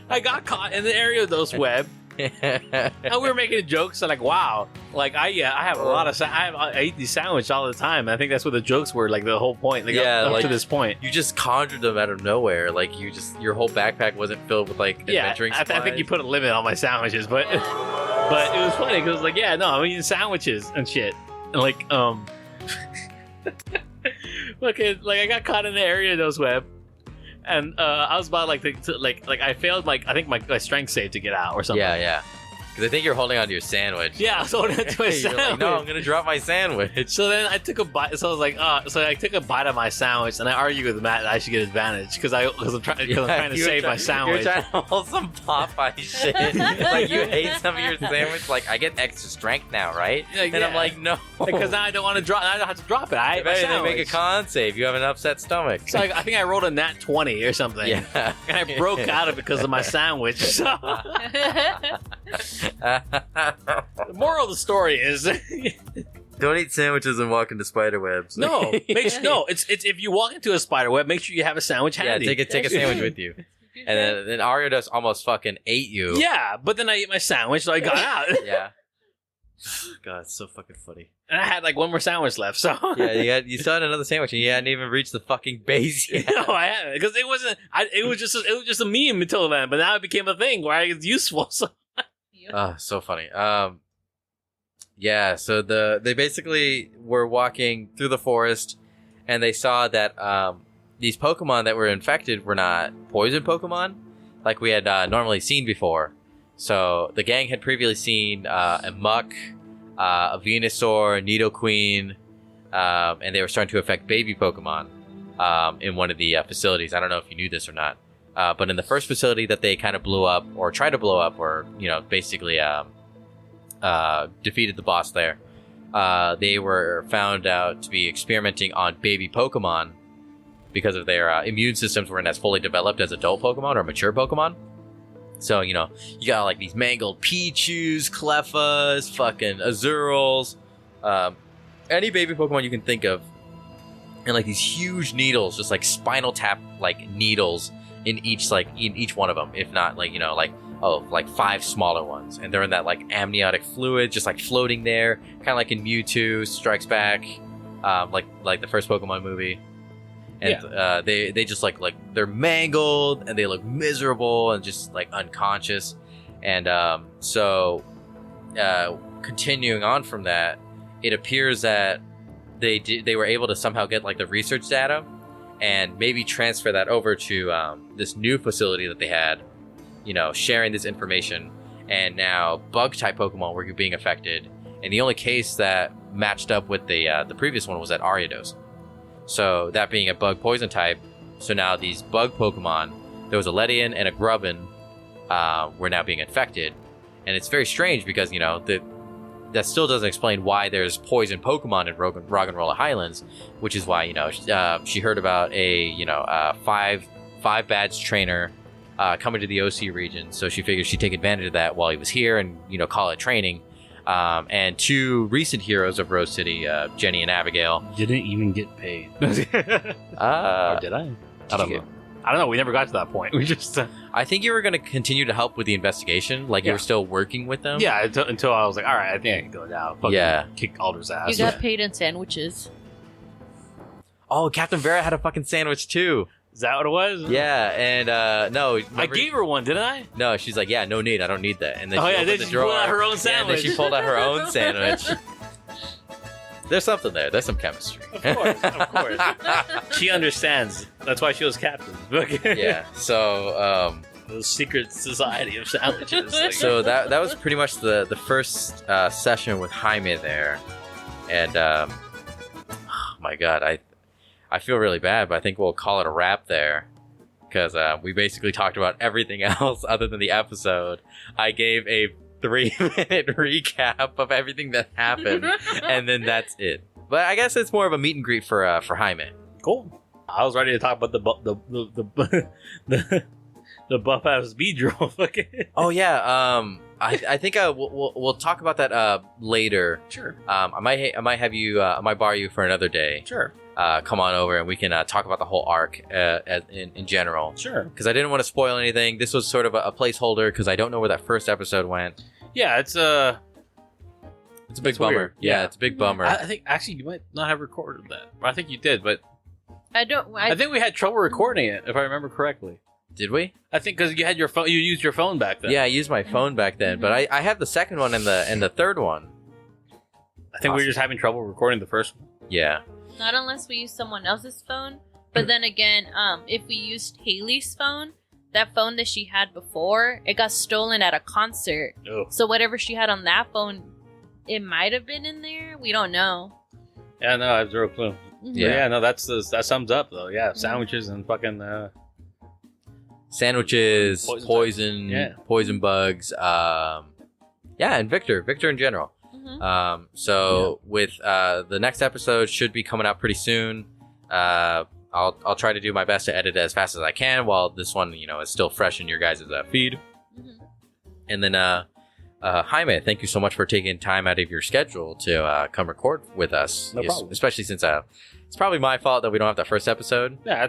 I got caught in the Ariados web. And we were making jokes like, wow, like I have a lot of I eat these sandwiches all the time. I think that's what the jokes were, like the whole point. Like, up like, to this point, you just conjured them out of nowhere. Like your whole backpack wasn't filled with like adventuring supplies. I think you put a limit on my sandwiches, but it was funny because like I'm eating sandwiches and shit, and like look at like I got caught in the Ariados web. and I was about like I failed I think my strength save to get out or something. Yeah. Because I think you're holding onto your sandwich. Yeah, I was holding onto my sandwich. Like, no, I'm gonna drop my sandwich. So then I took a bite. So I was like, so I took a bite of my sandwich, and I argued with Matt that I should get advantage because I'm trying to save my sandwich. You're trying to hold some Popeye shit. Like you hate some of your sandwich. Like I get extra strength now, right? Like, and I'm like, no, because now I don't want to drop. I don't have to drop it. I they make a con save. You have an upset stomach. So I think I rolled a nat 20 or something. Yeah, and I broke out of it because of my sandwich. So. The moral of the story is don't eat sandwiches and walk into spider webs. No, it's if you walk into a spider web, make sure you have a sandwich handy. Yeah, take a sandwich with you. And then Ariados almost fucking ate you. Yeah, but then I ate my sandwich, so I got out. Yeah. God, it's so fucking funny. And I had like one more sandwich left, so yeah, you still had another sandwich, and you hadn't even reached the fucking base yet. No, I haven't, because it wasn't. It was just a meme until then, but now it became a thing where it's useful. So. So funny. Yeah, so they basically were walking through the forest, and they saw that these Pokemon that were infected were not poison Pokemon, like we had normally seen before. So the gang had previously seen a Muck, a Venusaur, Nidoqueen, and they were starting to affect baby Pokemon in one of the facilities. I don't know if you knew this or not. But in the first facility that they kind of blew up, or tried to blow up, or, basically defeated the boss there, they were found out to be experimenting on baby Pokemon because of their immune systems weren't as fully developed as adult Pokemon or mature Pokemon. So, you got like these mangled Pichus, Clefas, fucking Azurals, any baby Pokemon you can think of, and like these huge needles, just like Spinal Tap like needles in each one of them, if not like 5 smaller ones, and they're in that like amniotic fluid, just like floating there, kind of like in Mewtwo Strikes Back, like the first Pokemon movie. And they just like they're mangled and they look miserable and just like unconscious. And so continuing on from that, it appears that they were able to somehow get like the research data and maybe transfer that over to this new facility that they had, sharing this information. And now bug type Pokemon were being affected, and the only case that matched up with the previous one was at Ariados. So that being a bug poison type, so now these bug Pokemon, there was a Ledian and a Grubbin, were now being infected. And it's very strange because, that still doesn't explain why there's poison Pokemon in Roggenrola Highlands, which is why, she heard about a 5 badge trainer coming to the OC region. So she figured she'd take advantage of that while he was here and, call it training. And 2 recent heroes of Rose City, Jenny and Abigail, didn't even get paid. Or did I? I don't know. I don't know. We never got to that point. We just. I think you were going to continue to help with the investigation, you were still working with them. Yeah, until I was like, all right, I think I can go now. Kick Alder's ass. You got paid in sandwiches. Oh, Captain Vera had a fucking sandwich too. Is that what it was? Yeah, and no. Remember, I gave her one, didn't I? No, she's like, yeah, no need. I don't need that. And then she pulled out her own sandwich. And then she pulled out her own sandwich. There's something there. There's some chemistry. Of course. She understands. That's why she was captain. Yeah. So, the secret society of sandwiches. So that was pretty much the first session with Jaime there, and oh my God, I feel really bad, but I think we'll call it a wrap there, because we basically talked about everything else other than the episode. I gave a 3-minute recap of everything that happened, and then that's it. But I guess it's more of a meet and greet for Jaime. Cool. I was ready to talk about the buff ass Beedrill. Oh yeah. I think we'll talk about that later. Sure. I might have you. I might borrow you for another day. Sure. Come on over and we can talk about the whole arc in general. Sure. Because I didn't want to spoil anything. This was sort of a placeholder because I don't know where that first episode went. Yeah, it's a big bummer. Weird. Yeah, it's a big bummer. I think actually you might not have recorded that. I think you did, but I think we had trouble recording it, if I remember correctly. Did we? I think because you had your phone. You used your phone back then. Yeah, I used my phone back then, but I have the second one and the third one. I think we were just having trouble recording the first one. Yeah. Not unless we use someone else's phone, But then again, if we used Haley's phone, that phone that she had before, it got stolen at a concert. Oh. So whatever she had on that phone, it might have been in there. We don't know. Yeah, no, I have zero clue. Mm-hmm. Yeah, no, that sums up though. Yeah, sandwiches and fucking sandwiches, poison bugs. And Victor in general. Mm-hmm. With the next episode should be coming out pretty soon. I'll try to do my best to edit it as fast as I can while this one, is still fresh in your guys' feed. Mm-hmm. And then, Jaime, thank you so much for taking time out of your schedule to come record with us. No problem. Especially since it's probably my fault that we don't have the first episode. Yeah,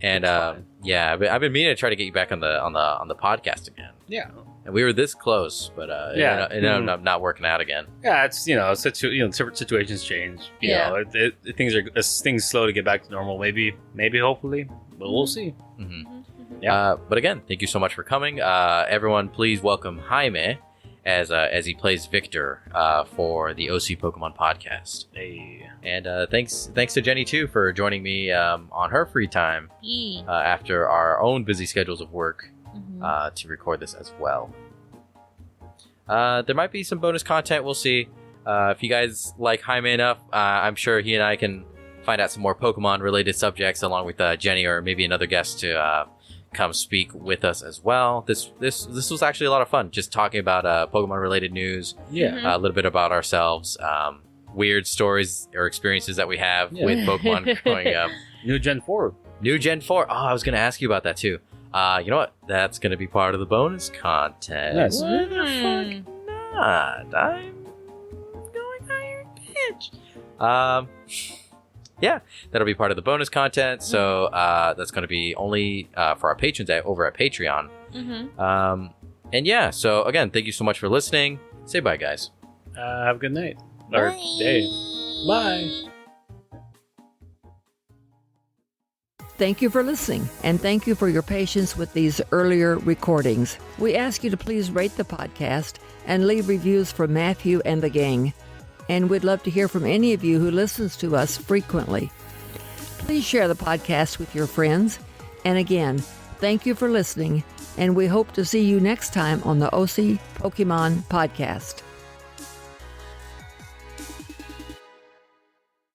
I've been meaning to try to get you back on the podcast again. Yeah. And we were this close, but it ended up not working out again. Yeah, it's situations change. You know, things slow to get back to normal. Maybe, hopefully, but we'll see. Mm-hmm. Yeah. But again, thank you so much for coming. Everyone, please welcome Jaime as he plays Victor for the OC Pokemon podcast. Hey. And thanks to Jenny too for joining me on her free time after our own busy schedules of work. To record this as well. There might be some bonus content. We'll see. If you guys like Jaime enough, I'm sure he and I can find out some more Pokemon related subjects along with Jenny or maybe another guest to come speak with us as well. This was actually a lot of fun, just talking about Pokemon related news. Yeah. A little bit about ourselves, weird stories or experiences that we have with Pokemon growing up. New Gen 4. Oh, I was going to ask you about that too. You know what? That's going to be part of the bonus content. Yes. Why the fuck not? I'm going higher pitch. Yeah, that'll be part of the bonus content. So that's going to be only for our patrons over at Patreon. Mm-hmm. And yeah, so again, thank you so much for listening. Say bye, guys. Have a good night. Or day. Bye. Thank you for listening, and thank you for your patience with these earlier recordings. We ask you to please rate the podcast and leave reviews for Matthew and the gang. And we'd love to hear from any of you who listens to us frequently. Please share the podcast with your friends. And again, thank you for listening, and we hope to see you next time on the OC Pokemon Podcast.